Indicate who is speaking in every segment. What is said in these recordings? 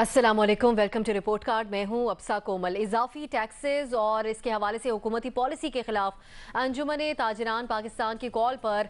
Speaker 1: अस्सलामुअलैकुम, welcome to report card. मैं हूं अब्सा कोमल। इजाफी टैक्सेस और इसके हवाले से हुकूमती पॉलिसी के खिलाफ अंजुमन ताजिरान पाकिस्तान की कॉल पर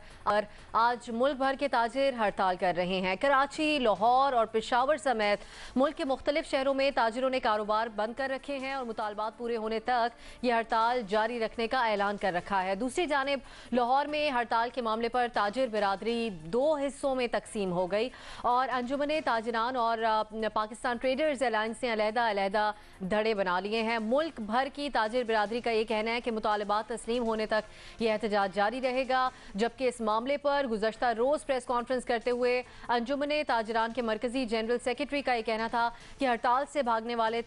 Speaker 1: आज मुल्क भर के ताजिर हड़ताल कर रहे हैं। कराची, लाहौर और पेशावर समेत मुल्क के मुख्तलिफ शहरों में ताजिरों ने कारोबार बंद कर रखे हैं और मुतालबात पूरे होने तक ये हड़ताल जारी रखने का ऐलान कर रखा है। दूसरी जानिब लाहौर में हड़ताल के मामले पर ताजिर बिरादरी दो हिस्सों में तकसीम हो गई और अंजुमन ताजिरान और पाकिस्तान ट्रेडर्स अलायंस ने अलहदा धड़े बना लिए हैं। मुल्क भर की ताजिर बिरादरी का ये कहना है कि मुतालबात तस्लीम होने तक यह एहतजाज जारी रहेगा, जबकि इस मामले पर गुज़श्ता रोज़ प्रेस कॉन्फ्रेंस करते हुए अंजुमन ताजिरान के मरकजी जनरल सेक्रेटरी का ये कहना था कि हड़ताल से भागने वाले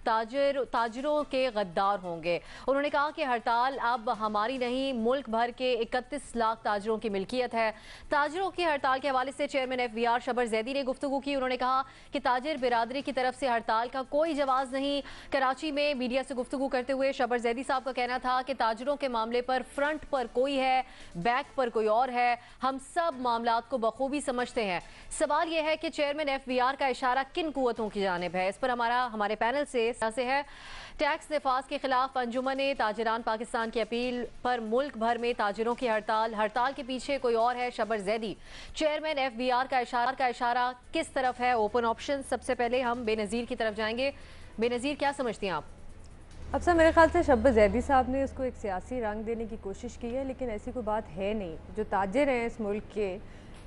Speaker 1: ताजिरों के गद्दार होंगे। उन्होंने कहा कि हड़ताल अब हमारी नहीं, मुल्क भर के 31 लाख ताजिरों की मिल्कियत है। ताजिरों की हड़ताल के हवाले से चेयरमैन FBR शबर जैदी ने गुफ्तगू की। उन्होंने कहा कि ताजिर बिरादरी की तरफ से हड़ताल का कोई जवाब नहीं। कराची में मीडिया से गुफ्तगू करते हुए शबर जैदी साहब का कहना था कि ताजिरों के मामले पर फ्रंट पर कोई है, बैक पर कोई और है। हम सब मामलात को बखूबी समझते हैं। सवाल यह है कि चेयरमैन FBR का इशारा किन कुव्वतों की जानिब है। इस पर हमारे पैनल से है टैक्स नफाज के खिलाफ अंजुमन ताजिरान पाकिस्तान की अपील पर मुल्क भर में ताजिरों की हड़ताल के पीछे कोई और है। शबर जैदी, चेयरमैन FBR का इशारा किस तरफ है? Open option. सबसे पहले हम बेनज़ीर की तरफ जाएंगे। बेनज़ीर, क्या समझती हैं आप?
Speaker 2: अब सर, मेरे ख्याल से शबर जैदी साहब ने उसको एक सियासी रंग देने की कोशिश की है, लेकिन ऐसी कोई बात है नहीं। जो ताजिर हैं इस मुल्क के,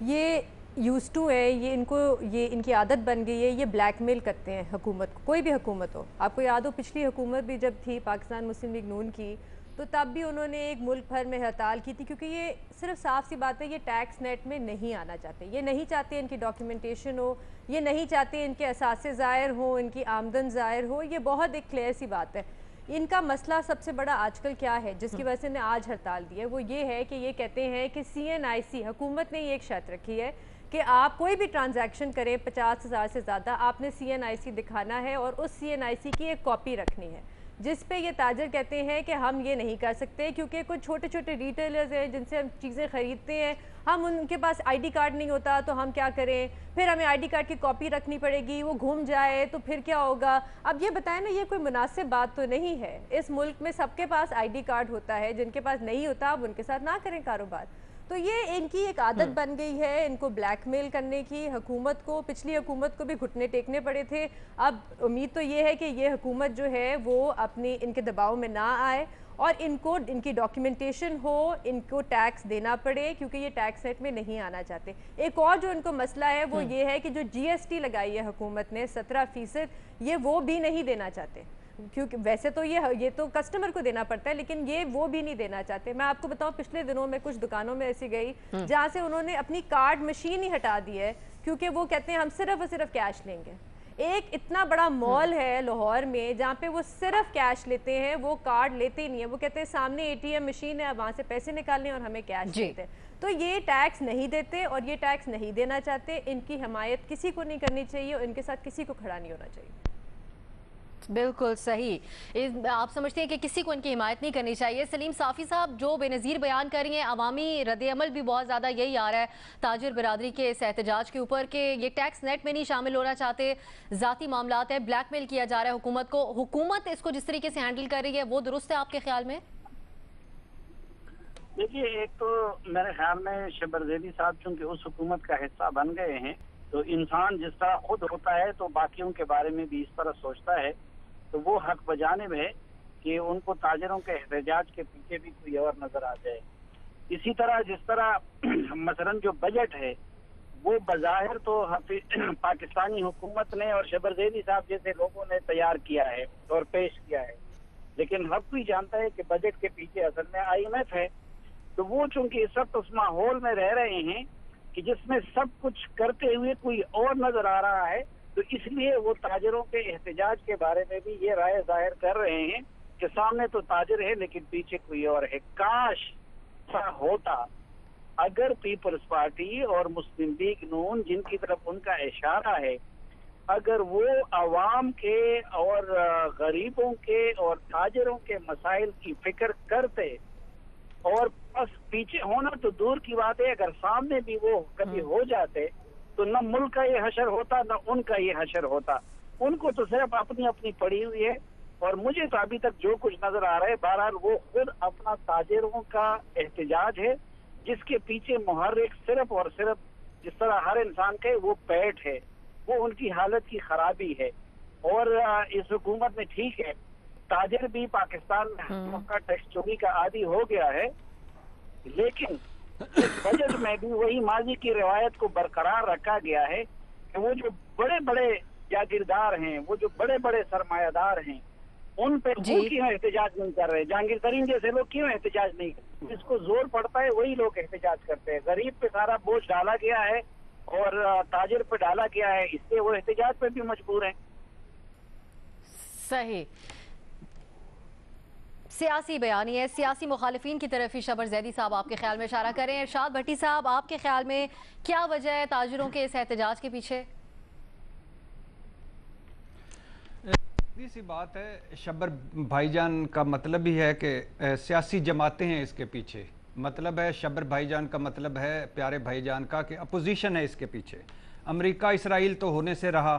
Speaker 2: ये यूज़ टू है, ये इनकी आदत बन गई है। ये ब्लैकमेल करते हैं हुकूमत को, कोई भी हुकूमत हो। आपको याद हो पिछली हुकूमत भी जब थी पाकिस्तान मुस्लिम लीग नून की, तो तब भी उन्होंने एक मुल्क भर में हड़ताल की थी, क्योंकि ये सिर्फ साफ सी बात है, ये टैक्स नेट में नहीं आना चाहते। ये नहीं चाहते इनकी डॉक्यूमेंटेशन हो, ये नहीं चाहते इनके असासे ज़ाहिर हो, इनकी आमदन ज़ाहिर हो। ये बहुत एक क्लियर सी बात है। इनका मसला सबसे बड़ा आजकल क्या है जिसकी वजह से ने आज हड़ताल दी है, वो ये है कि ये कहते हैं कि CNIC हुकूमत ने ये एक शर्त रखी है कि आप कोई भी ट्रांजैक्शन करें 50,000 से ज़्यादा, आपने CNIC दिखाना है और उस CNIC की एक कॉपी रखनी है। जिस पे ये ताजिर कहते हैं कि हम ये नहीं कर सकते, क्योंकि कुछ छोटे छोटे रिटेलर्स हैं जिनसे हम चीज़ें ख़रीदते हैं, हम उनके पास ID कार्ड नहीं होता तो हम क्या करें, फिर हमें ID कार्ड की कॉपी रखनी पड़ेगी, वो घूम जाए तो फिर क्या होगा। अब ये बताएं ना, ये कोई मुनासिब बात तो नहीं है। इस मुल्क में सबके पास ID कार्ड होता है, जिनके पास नहीं होता अब उनके साथ ना करें कारोबार। तो ये इनकी एक आदत बन गई है, इनको ब्लैकमेल करने की। हुकूमत को, पिछली हुकूमत को भी घुटने टेकने पड़े थे। अब उम्मीद तो ये है कि ये हुकूमत जो है वो अपनी इनके दबाव में ना आए और इनको इनकी डॉक्यूमेंटेशन हो, इनको टैक्स देना पड़े, क्योंकि ये टैक्स नेट में नहीं आना चाहते। एक और जो इनको मसला है वो ये है कि जो GST लगाई है हुकूमत ने 17%, ये वो भी नहीं देना चाहते, क्योंकि वैसे तो ये तो कस्टमर को देना पड़ता है, लेकिन ये वो भी नहीं देना चाहते। मैं आपको बताऊं, पिछले दिनों में कुछ दुकानों में ऐसी गई जहां से उन्होंने अपनी कार्ड मशीन ही हटा दी है, क्योंकि वो कहते हैं हम सिर्फ और सिर्फ कैश लेंगे। एक इतना बड़ा मॉल है लाहौर में जहाँ पे वो सिर्फ कैश लेते हैं, वो कार्ड लेते ही नहीं है। वो कहते हैं सामने ATM मशीन है, वहाँ से पैसे निकालने और हमें कैश देते हैं। तो ये टैक्स नहीं देते और ये टैक्स नहीं देना चाहते। इनकी हमायत किसी को नहीं करनी चाहिए और इनके साथ किसी को खड़ा नहीं होना चाहिए।
Speaker 1: बिल्कुल सही। आप समझते हैं कि किसी को इनकी हिमायत नहीं करनी चाहिए। सलीम साफ़ी साहब, जो बेनज़ीर बयान कर रही हैं, अवामी रद्द-ए-अमल भी बहुत ज़्यादा यही आ रहा है ताजिर बिरादरी के इस एहतजाज के ऊपर कि ये टैक्स नेट में नहीं शामिल होना चाहते, ज़ाती मामलात है, ब्लैकमेल किया जा रहा है हुकूमत को। हुकूमत इसको जिस तरीके से हैंडल कर रही है वो दुरुस्त है आपके ख्याल में?
Speaker 3: देखिए, एक तो मेरे ख्याल में शबर जैदी साहब चूंकि उस हुकूमत का हिस्सा बन गए हैं, तो इंसान जिस तरह खुद होता है तो बाकियों के बारे में भी इस तरह सोचता है, तो वो हक बजानिब है कि उनको ताजिरों के एहतजाज के पीछे भी कोई और नजर आ जाए। इसी तरह जिस तरह मसलन जो बजट है वो बज़ाहिर तो पाकिस्तानी हुकूमत ने और शबर जैदी साहब जैसे लोगों ने तैयार किया है और पेश किया है, लेकिन हर कोई जानता है कि बजट के पीछे असल में IMF है। तो वो चूंकि इस वक्त उस माहौल में रह रहे हैं कि जिसमें सब कुछ करते हुए कोई और नजर आ रहा है, तो इसलिए वो ताजिरों के एहतजाज के बारे में भी ये राय जाहिर कर रहे हैं कि सामने तो ताजिर है लेकिन पीछे कोई और है। काश ऐसा होता, अगर पीपल्स पार्टी और मुस्लिम लीग नून जिनकी तरफ उनका इशारा है, अगर वो आवाम के और गरीबों के और ताजिरों के मसाइल की फिक्र करते, और बस पीछे होना तो दूर की बात है, अगर सामने भी वो कभी हो जाते तो न मुल्क का ये हशर होता न उनका ये हशर होता। उनको तो सिर्फ अपनी अपनी पड़ी हुई है। और मुझे तो अभी तक जो कुछ नजर आ रहा है, बहरहाल वो खुद अपना ताजिरों का एहतजाज है, जिसके पीछे मुहर्रिक सिर्फ और सिर्फ जिस तरह हर इंसान के वो पेट है, वो उनकी हालत की खराबी है। और इस हुकूमत में ठीक है, ताजिर भी पाकिस्तान में का टैक्स चोरी का आदी हो गया है, लेकिन इस बजट में भी वही माजी की रिवायत को बरकरार रखा गया है कि वो जो बड़े बड़े जागीरदार हैं, वो जो बड़े बड़े सरमायादार हैं, उन पे वो क्यों एहतजाज नहीं कर रहे? जहांगीर तरीन जैसे लोग क्यों एहतजाज नहीं करते? जिसको जोर पड़ता है वही लोग एहतजाज करते हैं। गरीब पे सारा बोझ डाला गया है और ताजिर पे डाला गया है, इसलिए वो एहतजाज पे भी मजबूर हैं।
Speaker 1: सही सियासी बयानी है, सियासी मुखालिफिन की तरफ ही शबर जैदी साहब आपके ख्याल में इशारा करें। इरशाद भट्टी साहब, आपके ख्याल में क्या वजह है ताजिरों के इस एहतजाज के पीछे?
Speaker 4: सीधी सी बात है, शब्बर भाईजान का मतलब ही है कि सियासी जमातें हैं इसके पीछे। मतलब है शब्बर भाईजान का मतलब है प्यारे भाईजान का कि अपोजिशन है इसके पीछे। अमेरिका इसराइल तो होने से रहा,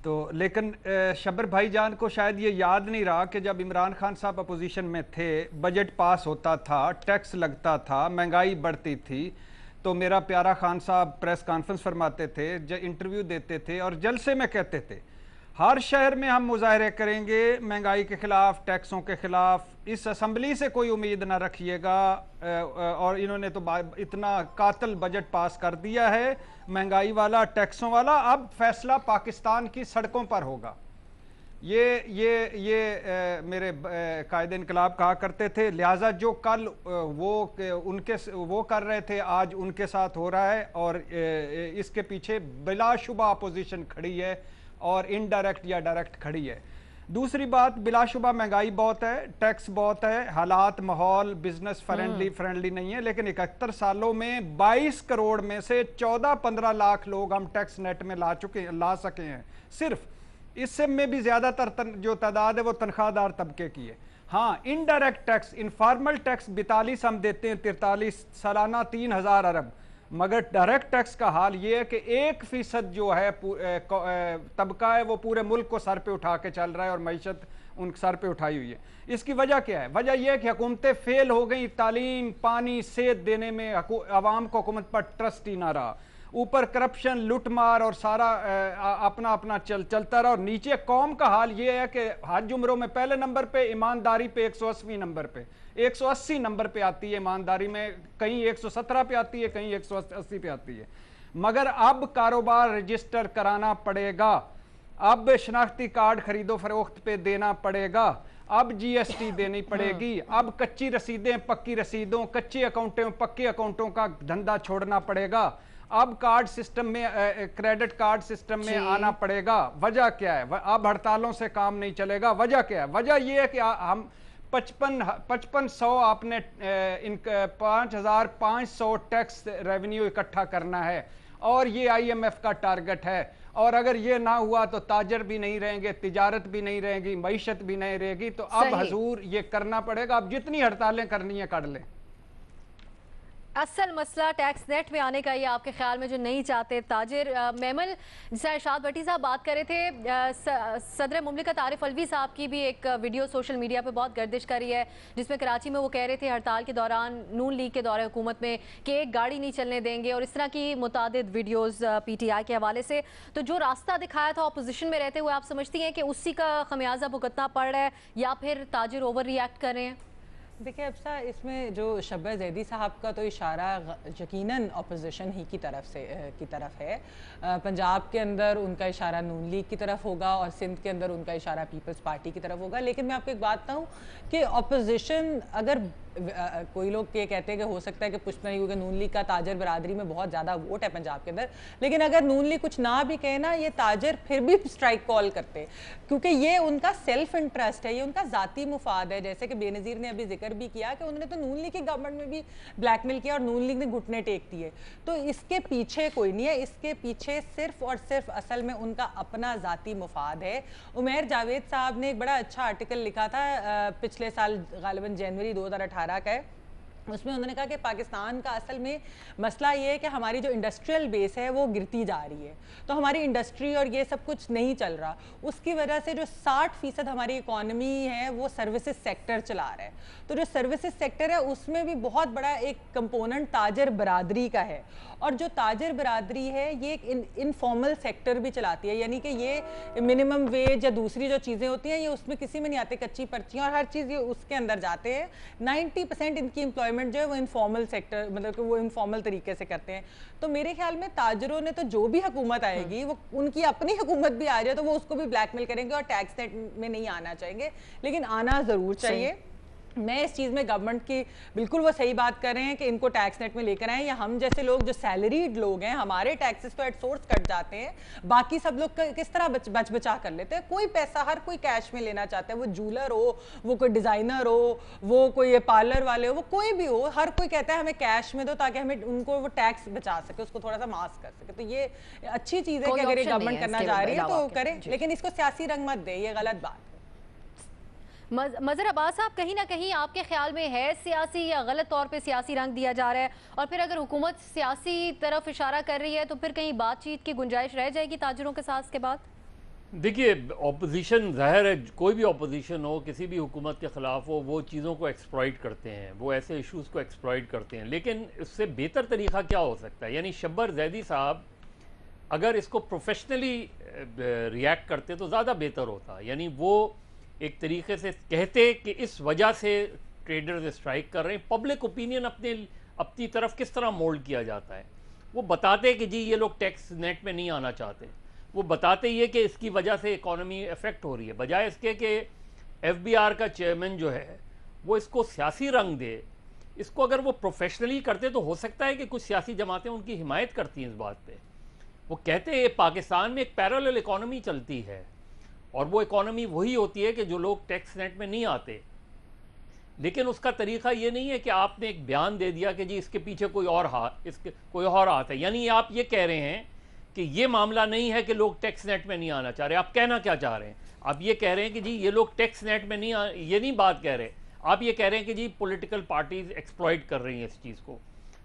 Speaker 4: तो लेकिन शब्बर भाईजान को शायद ये याद नहीं रहा कि जब इमरान खान साहब अपोजिशन में थे, बजट पास होता था, टैक्स लगता था, महंगाई बढ़ती थी, तो मेरा प्यारा खान साहब प्रेस कॉन्फ्रेंस फरमाते थे, इंटरव्यू देते थे और जलसे में कहते थे हर शहर में हम मुजाहरे करेंगे महंगाई के खिलाफ, टैक्सों के खिलाफ, इस असम्बली से कोई उम्मीद ना रखिएगा। और इन्होंने तो इतना कातिल बजट पास कर दिया है महंगाई वाला, टैक्सों वाला, अब फैसला पाकिस्तान की सड़कों पर होगा। ये मेरे कायदे इनकलाब कहा करते थे। लिहाजा जो कल वो कर रहे थे, आज उनके साथ हो रहा है और इसके पीछे बिलाशुबा अपोजिशन खड़ी है और इनडायरेक्ट या डायरेक्ट खड़ी है। दूसरी बात, बिलाशुबा महंगाई बहुत है, टैक्स बहुत है, हालात माहौल बिजनेस फ्रेंडली नहीं है, लेकिन 71 सालों में 22 करोड़ में से 14-15 लाख लोग हम टैक्स नेट में ला सके हैं सिर्फ। इससे में भी ज्यादातर जो तादाद है वो तनख्वाहदार तबके की है। हाँ, इनडायरेक्ट टैक्स, इनफॉर्मल टैक्स 42 हम देते हैं, 43 सालाना 3000 अरब, मगर डायरेक्ट टैक्स का हाल ये है कि 1% जो है तबका है वो पूरे मुल्क को सर पे उठा के चल रहा है और मईशत उन सर पे उठाई हुई है। इसकी वजह क्या है? वजह यह है कि हुकूमतें फेल हो गई, तालीम, पानी, सेहत देने में आवाम को हुकूमत पर ट्रस्ट ही ना रहा, ऊपर करप्शन, लुटमार और सारा अपना अपना चलता रहा। और नीचे कौम का हाल ये है कि हज उम्रों में पहले नंबर पे, ईमानदारी पे 180 नंबर पे, 180 नंबर पे आती है ईमानदारी में, कहीं 117 पे आती है, कहीं 180 पे आती है। मगर अब कारोबार रजिस्टर कराना पड़ेगा, अब शनाख्ती कार्ड खरीदो फरोख्त पे देना पड़ेगा, अब जीएसटी देनी पड़ेगी, अब कच्ची रसीदें पक्की रसीदों, कच्चे अकाउंटों पक्के अकाउंटों का धंधा छोड़ना पड़ेगा, अब कार्ड सिस्टम में, क्रेडिट कार्ड सिस्टम में आना पड़ेगा। वजह क्या है? अब हड़तालों से काम नहीं चलेगा। वजह क्या है? वजह यह है कि हम 5500 आपने 5500 टैक्स रेवेन्यू इकट्ठा करना है और ये IMF का टारगेट है। और अगर ये ना हुआ तो ताजर भी नहीं रहेंगे, तिजारत भी नहीं रहेगी, मईशत भी नहीं रहेगी। तो अब हजूर ये करना पड़ेगा। अब जितनी हड़तालें करनी है कर लें।
Speaker 1: असल मसला टैक्स नेट में आने का ये आपके ख्याल में जो नहीं चाहते ताजिर। मेमल, जिससे इरशाद भट्टी साहब बात कर रहे थे, सदर मुमलिकत आरिफ अलवी साहब की भी एक वीडियो सोशल मीडिया पे बहुत गर्दिश करी है, जिसमें कराची में वो कह रहे थे हड़ताल के दौरान नून लीग के दौरे हुकूमत में कि एक गाड़ी नहीं चलने देंगे, और इस तरह की मुतादिद वीडियोज़ PTI के हवाले से। तो जो रास्ता दिखाया था अपोजिशन में रहते हुए, आप समझती हैं कि उसी का खमियाजा भुगतना पड़ रहा है या फिर ताजिर ओवर रिएक्ट कर रहे हैं?
Speaker 5: देखिए अफसा, इसमें जो शब्बर जैदी साहब का तो इशारा यकीनन अपोजिशन ही की तरफ है। पंजाब के अंदर उनका इशारा नून लीग की तरफ होगा और सिंध के अंदर उनका इशारा पीपल्स पार्टी की तरफ होगा। लेकिन मैं आपको एक बात बताऊं कि अपोजिशन, अगर कोई लोग ये कहते हैं कि हो सकता है कि पुष्ट नहीं, क्योंकि नून लीग का ताजर बरादरी में बहुत ज़्यादा वोट है पंजाब के अंदर, लेकिन अगर नून लीग कुछ ना भी कहे ना, ये ताजर फिर भी स्ट्राइक कॉल करते, क्योंकि ये उनका सेल्फ इंटरेस्ट है, ये उनका ज़ाती मुफाद है। जैसे कि बेनज़ीर ने अभी जिक्र भी किया कि उन्होंने तो नून लीग की गवर्नमेंट में भी ब्लैकमेल किया और नून लीग ने घुटने टेक दिए। तो इसके पीछे कोई नहीं है, इसके पीछे सिर्फ और सिर्फ असल में उनका अपना ज़ाती मुफाद है। उमैर जावेद साहब ने एक बड़ा अच्छा आर्टिकल लिखा था पिछले साल, गालिबन जनवरी 2018 का है, उसमें उन्होंने कहा कि पाकिस्तान का असल में मसला ये है कि हमारी जो इंडस्ट्रियल बेस है वो गिरती जा रही है, तो हमारी इंडस्ट्री और ये सब कुछ नहीं चल रहा, उसकी वजह से जो 60% हमारी इकॉनमी है वो सर्विसेज सेक्टर चला रहा है। तो जो सर्विसेज सेक्टर है उसमें भी बहुत बड़ा एक कंपोनेंट ताजर बरादरी का है, और जो ताजर बरादरी है ये एक इनफॉर्मल सेक्टर भी चलाती है, यानी कि ये मिनिमम वेज या दूसरी जो चीज़ें होती हैं ये उसमें किसी में नहीं आते, कच्ची पर्चियाँ और हर चीज़ ये उसके अंदर जाते हैं। 90% इनकी एम्प्लॉयमेंट जो है वो इनफॉर्मल सेक्टर, मतलब कि वो इनफॉर्मल तरीके से करते हैं। तो मेरे ख्याल में ताजरों ने तो जो भी हुकूमत आएगी वो उनकी अपनी हुकूमत भी आ जाए तो वो उसको भी ब्लैकमेल करेंगे और टैक्स नेट में नहीं आना चाहेंगे, लेकिन आना ज़रूर चाहिए। मैं इस चीज़ में गवर्नमेंट की बिल्कुल वो सही बात कर रहे हैं कि इनको टैक्स नेट में लेकर आए, या हम जैसे लोग जो सैलरीड लोग हैं हमारे टैक्सेस तो एट सोर्स कट जाते हैं, बाकी सब लोग किस तरह बच बचा कर लेते हैं। कोई पैसा हर कोई कैश में लेना चाहता है, वो जूलर हो, वो कोई डिज़ाइनर हो, वो कोई पार्लर वाले हो, वो कोई भी हो, हर कोई कहता है हमें कैश में दो ताकि हमें उनको वो टैक्स बचा सके, उसको थोड़ा सा मास्क कर सके। तो ये अच्छी चीज़ है कि अगर ये गवर्नमेंट करना चाह रही है तो करे, लेकिन इसको सियासी रंग मत दे, ये गलत बात है।
Speaker 1: मज़हर अब्बास साहब, कहीं ना कहीं आपके ख्याल में है सियासी या गलत तौर पे सियासी रंग दिया जा रहा है, और फिर अगर हुकूमत सियासी तरफ इशारा कर रही है तो फिर कहीं बातचीत की गुंजाइश रह जाएगी ताजरों के साथ के बाद?
Speaker 6: देखिए, ऑपोजिशन ज़ाहिर है, कोई भी ऑपोजिशन हो किसी भी हुकूमत के ख़िलाफ़ हो, वो चीज़ों को एक्सप्लॉइट करते हैं, वो ऐसे इश्यूज़ को एक्सप्लॉइट करते हैं, लेकिन इससे बेहतर तरीक़ा क्या हो सकता है? यानी शब्बर जैदी साहब अगर इसको प्रोफेशनली रिएक्ट करते तो ज़्यादा बेहतर होता। यानी वो एक तरीके से कहते कि इस वजह से ट्रेडर्स स्ट्राइक कर रहे हैं, पब्लिक ओपिनियन अपनी तरफ किस तरह मोल्ड किया जाता है, वो बताते कि जी ये लोग टैक्स नेट में नहीं आना चाहते, वो बताते ये कि इसकी वजह से इकॉनमी अफेक्ट हो रही है, बजाय इसके कि FBR का चेयरमैन जो है वो इसको सियासी रंग दे। इसको अगर वो प्रोफेशनली करते तो हो सकता है कि कुछ सियासी जमातें उनकी हिमायत करती हैं इस बात पे। वो कहते हैं पाकिस्तान में एक पैरेलल इकॉनमी चलती है, और वो इकॉनमी वही होती है कि जो लोग टैक्स नेट में नहीं आते, लेकिन उसका तरीक़ा ये नहीं है कि आपने एक बयान दे दिया कि जी इसके पीछे कोई और हाथ है। यानी आप ये कह रहे हैं कि ये मामला नहीं है कि लोग टैक्स नेट में नहीं आना चाह रहे। आप कहना क्या चाह रहे हैं? आप ये कह रहे हैं कि जी ये लोग टैक्स नेट में नहीं ये नहीं बात कह रहे, आप ये कह रहे हैं कि जी पॉलिटिकल पार्टीज एक्सप्लॉइट कर रही हैं इस चीज़ को,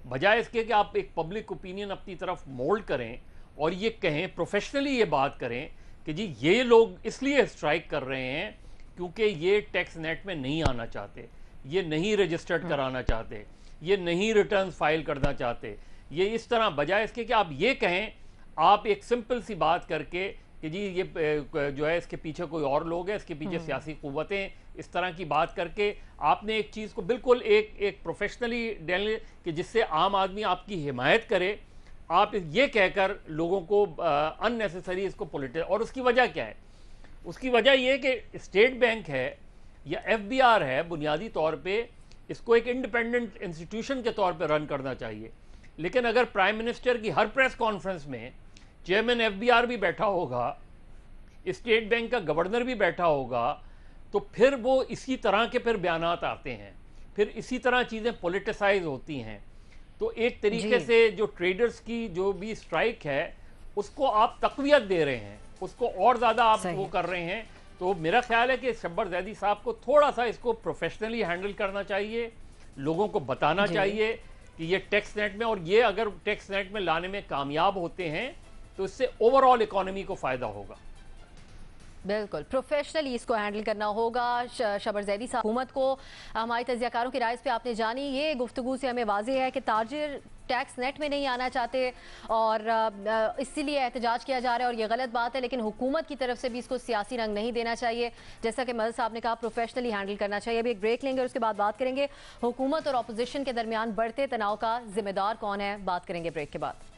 Speaker 6: बजाय इसके कि आप एक पब्लिक ओपिनियन अपनी तरफ मोल्ड करें और ये कहें, प्रोफेशनली ये बात करें कि जी ये लोग इसलिए स्ट्राइक कर रहे हैं क्योंकि ये टैक्स नेट में नहीं आना चाहते, ये नहीं रजिस्टर्ड कराना चाहते, ये नहीं रिटर्न फाइल करना चाहते, ये इस तरह, बजाय इसके कि आप ये कहें, आप एक सिंपल सी बात करके कि जी ये जो है इसके पीछे कोई और लोग हैं, इसके पीछे सियासी क़ुव्वतें, इस तरह की बात करके आपने एक चीज़ को बिल्कुल एक प्रोफेशनली डेल कि जिससे आम आदमी आपकी हिमायत करे, आप ये कहकर लोगों को अननेसेसरी इसको पॉलिटिक्स। और उसकी वजह क्या है? उसकी वजह ये है कि स्टेट बैंक है या FBR है, बुनियादी तौर पे इसको एक इंडिपेंडेंट इंस्टीट्यूशन के तौर पे रन करना चाहिए, लेकिन अगर प्राइम मिनिस्टर की हर प्रेस कॉन्फ्रेंस में चेयरमैन FBR भी बैठा होगा, स्टेट बैंक का गवर्नर भी बैठा होगा, तो फिर वो इसी तरह के फिर बयानात आते हैं, फिर इसी तरह चीज़ें पॉलिटिसाइज होती हैं। तो एक तरीके से जो ट्रेडर्स की जो भी स्ट्राइक है उसको आप तक़वियत दे रहे हैं, उसको और ज़्यादा आप वो कर रहे हैं। तो मेरा ख्याल है कि शब्बर जैदी साहब को थोड़ा सा इसको प्रोफेशनली हैंडल करना चाहिए, लोगों को बताना चाहिए कि ये टैक्स नेट में, और ये अगर टैक्स नेट में लाने में कामयाब होते हैं तो इससे ओवरऑल इकॉनमी को फ़ायदा होगा।
Speaker 1: बिल्कुल प्रोफेशनली इसको हैंडल करना होगा। शब्बर जैदी साहब, हुकूमत को हमारे तज्ज़ियाकारों की राय पे आपने जानी, ये गुफ्तगू से हमें वाज़ेह है कि ताजिर टैक्स नेट में नहीं आना चाहते और इसीलिए एहतजाज किया जा रहा है, और ये गलत बात है, लेकिन हुकूमत की तरफ से भी इसको सियासी रंग नहीं देना चाहिए। जैसा कि मदद साहब ने कहा, प्रोफेशनली हैंडल करना चाहिए। अभी एक ब्रेक लेंगे और उसके बाद बात करेंगे हुकूमत और अपोजिशन के दरमियान बढ़ते तनाव का जिम्मेदार कौन है, बात करेंगे ब्रेक के बाद।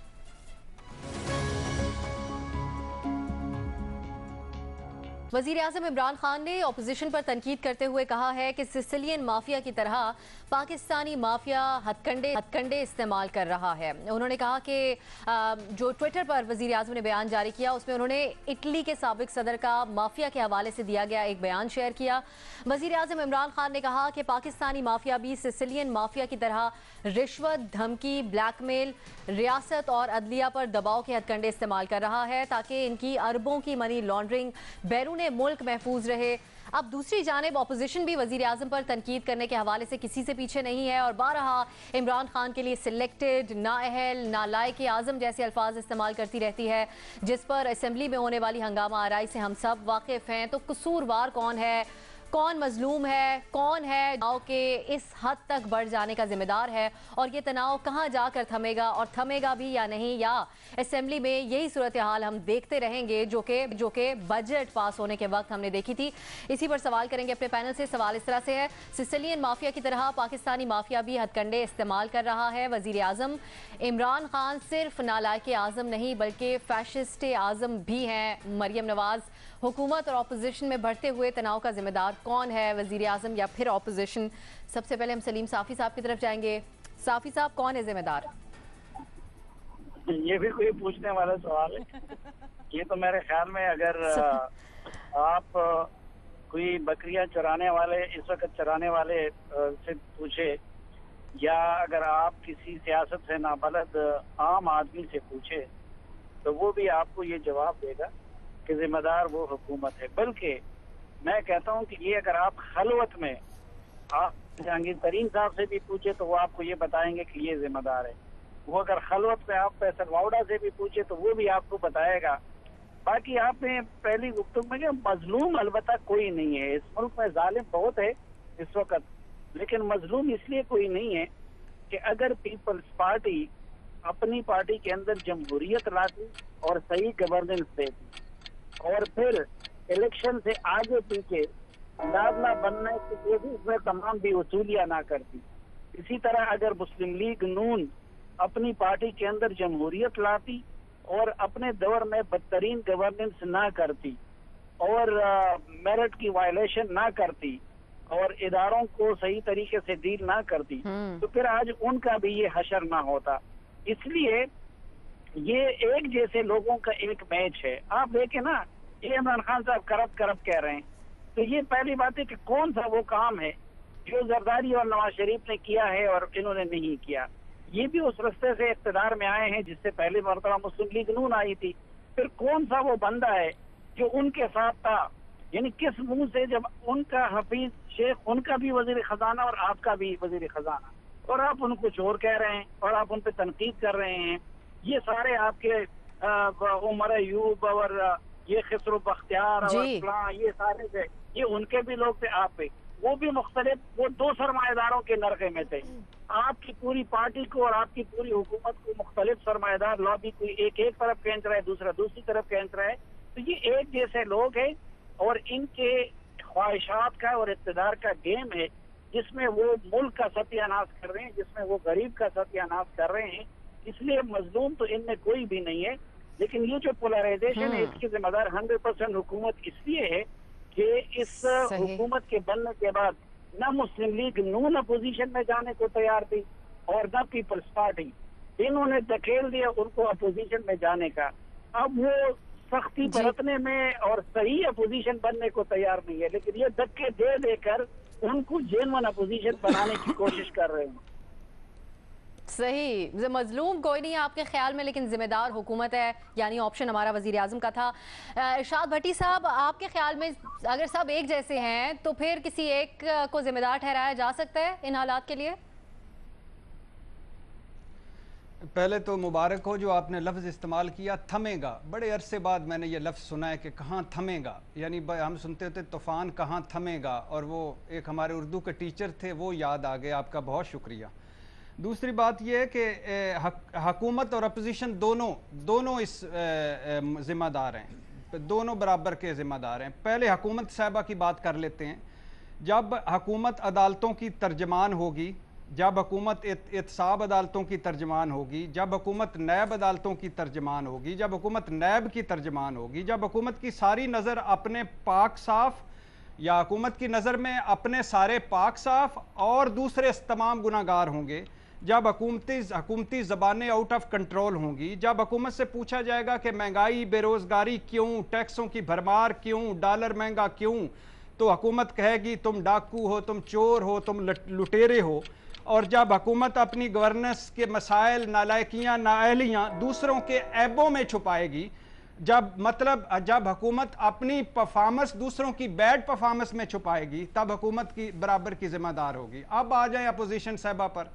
Speaker 1: वज़ीर आज़म इमरान खान ने अपोजिशन पर तनकीद करते हुए कहा है कि सिसिलियन माफिया की तरह पाकिस्तानी माफिया हथकंडे इस्तेमाल कर रहा है। उन्होंने कहा कि जो ट्विटर पर वज़ीर आज़म ने बयान जारी किया उसमें उन्होंने इटली के साबिक सदर का माफिया के हवाले से दिया गया एक बयान शेयर किया। वज़ीर आज़म इमरान खान ने कहा कि पाकिस्तानी माफिया भी सिसिलियन माफिया की तरह रिश्वत, धमकी, ब्लैकमेल, रियासत और अदलिया पर दबाव के हथकंडे इस्तेमाल कर रहा है ताकि इनकी अरबों की मनी लॉन्ड्रिंग बैरून जाने मुल्क महफूज रहे। अब दूसरी जानिब अपोजिशन भी वज़ीर आज़म पर तनकीद करने के हवाले से किसी से पीछे नहीं है और बारहा इमरान खान के लिए सिलेक्टेड, नाअहल, नालायक आज़म जैसे अल्फाज इस्तेमाल करती रहती है, जिस पर असेंबली में होने वाली हंगामा आराई से हम सब वाकिफ़ हैं। तो कसूरवार कौन है, कौन मजलूम है, कौन है तनाव के इस हद तक बढ़ जाने का जिम्मेदार है, और ये तनाव कहाँ जाकर थमेगा और थमेगा भी या नहीं, या असेंबली में यही सूरत हाल हम देखते रहेंगे जो कि बजट पास होने के वक्त हमने देखी थी। इसी पर सवाल करेंगे अपने पैनल से। सवाल इस तरह से है, सिसिलियन माफिया की तरह पाकिस्तानी माफिया भी हथकंडे इस्तेमाल कर रहा है। वजीर आज़म इमरान खान सिर्फ नालायक आज़म नहीं बल्कि फैशिस्ट आज़म भी हैं। मरियम नवाज, हुकूमत और अपोजिशन में बढ़ते हुए तनाव का जिम्मेदार कौन है, वजीर आज़म या फिर अपोजिशन? सबसे पहले हम सलीम साफ़ी साहब की तरफ जाएंगे। साफ़ी साहब, कौन है जिम्मेदार?
Speaker 3: ये भी कोई पूछने वाला सवाल है। ये तो मेरे ख्याल में अगर आप कोई बकरियां चराने वाले, इस वक्त चराने वाले से पूछे, या अगर आप किसी सियासत से नाबलद आम आदमी से पूछे, तो वो भी आपको ये जवाब देगा कि जिम्मेदार वो हुकूमत है। बल्कि मैं कहता हूँ कि ये अगर आप खलवत में आप जहांगीर तरीन साहब से भी पूछे तो वो आपको ये बताएंगे कि ये जिम्मेदार है। वो अगर खलवत में आप फैसल वाउडा से भी पूछे तो वो भी आपको बताएगा। बाकी आपने पहली गुफ्तगू में कि मजलूम अलबत्ता कोई नहीं है। इस मुल्क में जालिम बहुत है इस वक्त, लेकिन मजलूम इसलिए कोई नहीं है कि अगर पीपल्स पार्टी अपनी पार्टी के अंदर जमहूरियत लाती और सही गवर्नेंस देती और फिर इलेक्शन से आगे पीछे दादला बनने के लिए भी इसमें तमाम भी वसूलियां ना करती। इसी तरह अगर मुस्लिम लीग नून अपनी पार्टी के अंदर जमहूरियत लाती और अपने दौर में बदतरीन गवर्नेंस ना करती और मेरिट की वायलेशन ना करती और इदारों को सही तरीके से डील ना करती, तो फिर आज उनका भी ये हशर ना होता। इसलिए ये एक जैसे लोगों का एक मैच है। आप देखें ना, ये इमरान खान साहब करप्ट कह रहे हैं, तो ये पहली बात है कि कौन सा वो काम है जो जरदारी और नवाज शरीफ ने किया है और इन्होंने नहीं किया। ये भी उस रास्ते से इख्तिदार में आए हैं जिससे पहली मरतबा मुस्लिम लीग नून आई थी। फिर कौन सा वो बंदा है जो उनके साथ था, यानी किस मुंह से, जब उनका हफीज शेख, उनका भी वजीर खजाना और आपका भी वजीर खजाना, और आप उनको चोर कह रहे हैं और आप उन पर तनकीद कर रहे हैं। ये सारे आपके उमर अयूब और ये खसरो बख्तियार और ये सारे थे, ये उनके भी लोग थे। आप पे वो भी मुख्तलिफ, वो दो सरमाएदारों के नरके में थे। आपकी पूरी पार्टी को और आपकी पूरी हुकूमत को मुख्तलिफ सरमाएदार लॉबी, कोई एक तरफ खींच रहा है, दूसरा दूसरी तरफ खींच रहा है। तो ये एक जैसे लोग हैं और इनके ख्वाहिशात का और इक़्तिदार का गेम है जिसमें वो मुल्क का सत्यानाश कर रहे हैं, जिसमें वो गरीब का सत्यानाश कर रहे हैं। इसलिए मजलूम तो इनमें कोई भी नहीं है, लेकिन ये जो पोलराइजेशन है इसकी जिम्मेदार 100% हुकूमत इसलिए है कि इस हुकूमत के बनने के बाद न मुस्लिम लीग नून अपोजिशन में जाने को तैयार थी और न पीपल्स पार्टी, इन्होंने धकेल दिया उनको अपोजिशन में जाने का। अब वो सख्ती बरतने में और सही अपोजिशन बनने को तैयार नहीं है, लेकिन ये धक्के दे देकर उनको जेन्युइन अपोजिशन बनाने की कोशिश कर रहे हैं।
Speaker 1: सही, मजलूम कोई नहीं है आपके ख्याल में, लेकिन जिम्मेदार हुकूमत है, यानी ऑप्शन हमारा वजीर आज़म का था। इरशाद भट्टी साहब, आपके ख्याल में अगर सब एक जैसे हैं तो फिर किसी एक को जिम्मेदार ठहराया जा सकता है इन हालात के लिए?
Speaker 4: पहले तो मुबारक हो जो आपने लफ्ज़ इस्तेमाल किया, थमेगा। बड़े अरसे बाद मैंने ये लफ्ज़ सुना है कि कहाँ थमेगा, यानी हम सुनते होते तूफ़ान कहाँ थमेगा, और वो एक हमारे उर्दू के टीचर थे, वो याद आ गए। आपका बहुत शुक्रिया। दूसरी बात यह है कि हुकूमत और अपोजिशन दोनों इस ज़िम्मेदार हैं, दोनों बराबर के ज़िम्मेदार हैं। पहले हुकूमत साहिबा की बात कर लेते हैं। जब हुकूमत अदालतों की तर्जमान होगी, जब हुकूमत एहतसाब अदालतों की तर्जमान होगी, जब हुकूमत नैब अदालतों की तर्जमान होगी, जब हुकूमत नैब की तर्जमान होगी, जब हुकूमत की सारी नज़र अपने पाक साफ या हुकूमत की नज़र में अपने सारे पाक साफ और दूसरे तमाम गुनाहगार होंगे, जब हुकूमती ज़बानें आउट ऑफ कंट्रोल होंगी, जब हुकूमत से पूछा जाएगा कि महंगाई, बेरोज़गारी क्यों, टैक्सों की भरमार क्यों, डॉलर महंगा क्यों, तो हुकूमत कहेगी तुम डाकू हो, तुम चोर हो, तुम लुटेरे हो। और जब हुकूमत अपनी गवर्नेंस के मसाइल, नालायकियाँ, नाअहलियाँ दूसरों के ऐबों में छुपाएगी, जब हुकूमत अपनी परफॉर्मेंस दूसरों की बैड परफॉर्मेंस में छुपाएगी तब हुकूमत की बराबर की जिम्मेदार होगी। अब आ जाए अपोजिशन साहबा पर।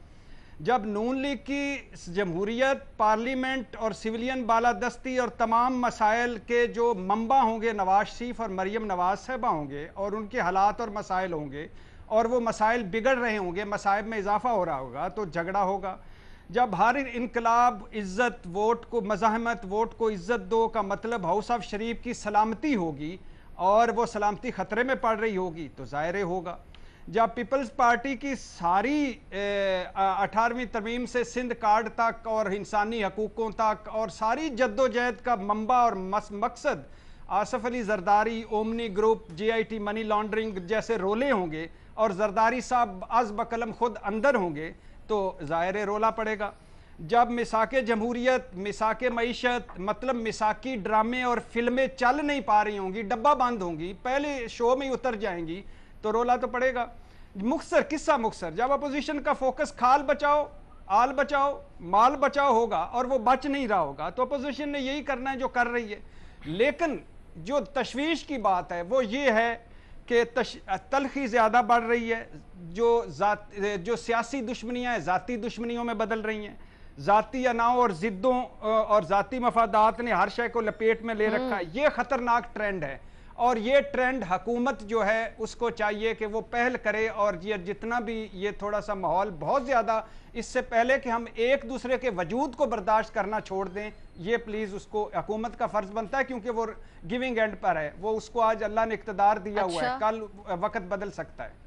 Speaker 4: जब नून लीग की जमहूरियत, पार्लियामेंट और सिविलियन बालादस्ती और तमाम मसाइल के जो मंबा होंगे नवाज शरीफ और मरीम नवाज साहबा होंगे और उनके हालात और मसाइल होंगे और वो मसाइल बिगड़ रहे होंगे, मसाइब में इजाफा हो रहा होगा, तो झगड़ा होगा। जब हर इनकलाब इज़्ज़त वोट को, मज़ाहमत वोट को इज़्ज़त दो का मतलब हाउस ऑफ शरीफ की सलामती होगी और वो सलामती ख़तरे में पड़ रही होगी तो ज़ाहिर होगा। जब पीपल्स पार्टी की सारी 18वीं तरमीम से सिंध कार्ड तक और इंसानी हकूक़ों तक और सारी जद्दोजहद का मंबा और मकसद Asaf Ali Zardari, omni group, JIT money laundering जैसे रोले होंगे और जरदारी साहब अज़ बकलम खुद अंदर होंगे तो ज़ाहिर रोला पड़ेगा। जब मिसाके जमहूरियत, मिसाके मईशत, मतलब मिसाकी ड्रामे और फिल्में चल नहीं पा रही होंगी, डब्बा बंद होंगी, पहले शो में ही उतर जाएंगी तो रोला तो पड़ेगा। मुख्तसर किस्सा मुख्तसर, जब अपोजिशन का फोकस खाल बचाओ, आल बचाओ, माल बचाओ होगा और वो बच नहीं रहा होगा तो अपोजिशन ने यही करना है जो कर रही है। लेकिन जो तशवीश की बात है वो ये है कि तलखी ज़्यादा बढ़ रही है, जो सियासी दुश्मनियाँ हैं ज़ाती दुश्मनियों में बदल रही हैं। ज़ाती अनाव और ज़िद्दों और ज़ाती मफादात ने हर शय को लपेट में ले रखा है। ये ख़तरनाक ट्रेंड है और ये ट्रेंड हुकूमत जो है उसको चाहिए कि वो पहल करे और ये जितना भी ये थोड़ा सा माहौल बहुत ज़्यादा, इससे पहले कि हम एक दूसरे के वजूद को बर्दाश्त करना छोड़ दें, ये प्लीज़ उसको हुकूमत का फ़र्ज़ बनता है क्योंकि वो गिविंग एंड पर है। वो उसको आज अल्लाह ने इक़्तिदार दिया हुआ है, कल वक्त बदल सकता है।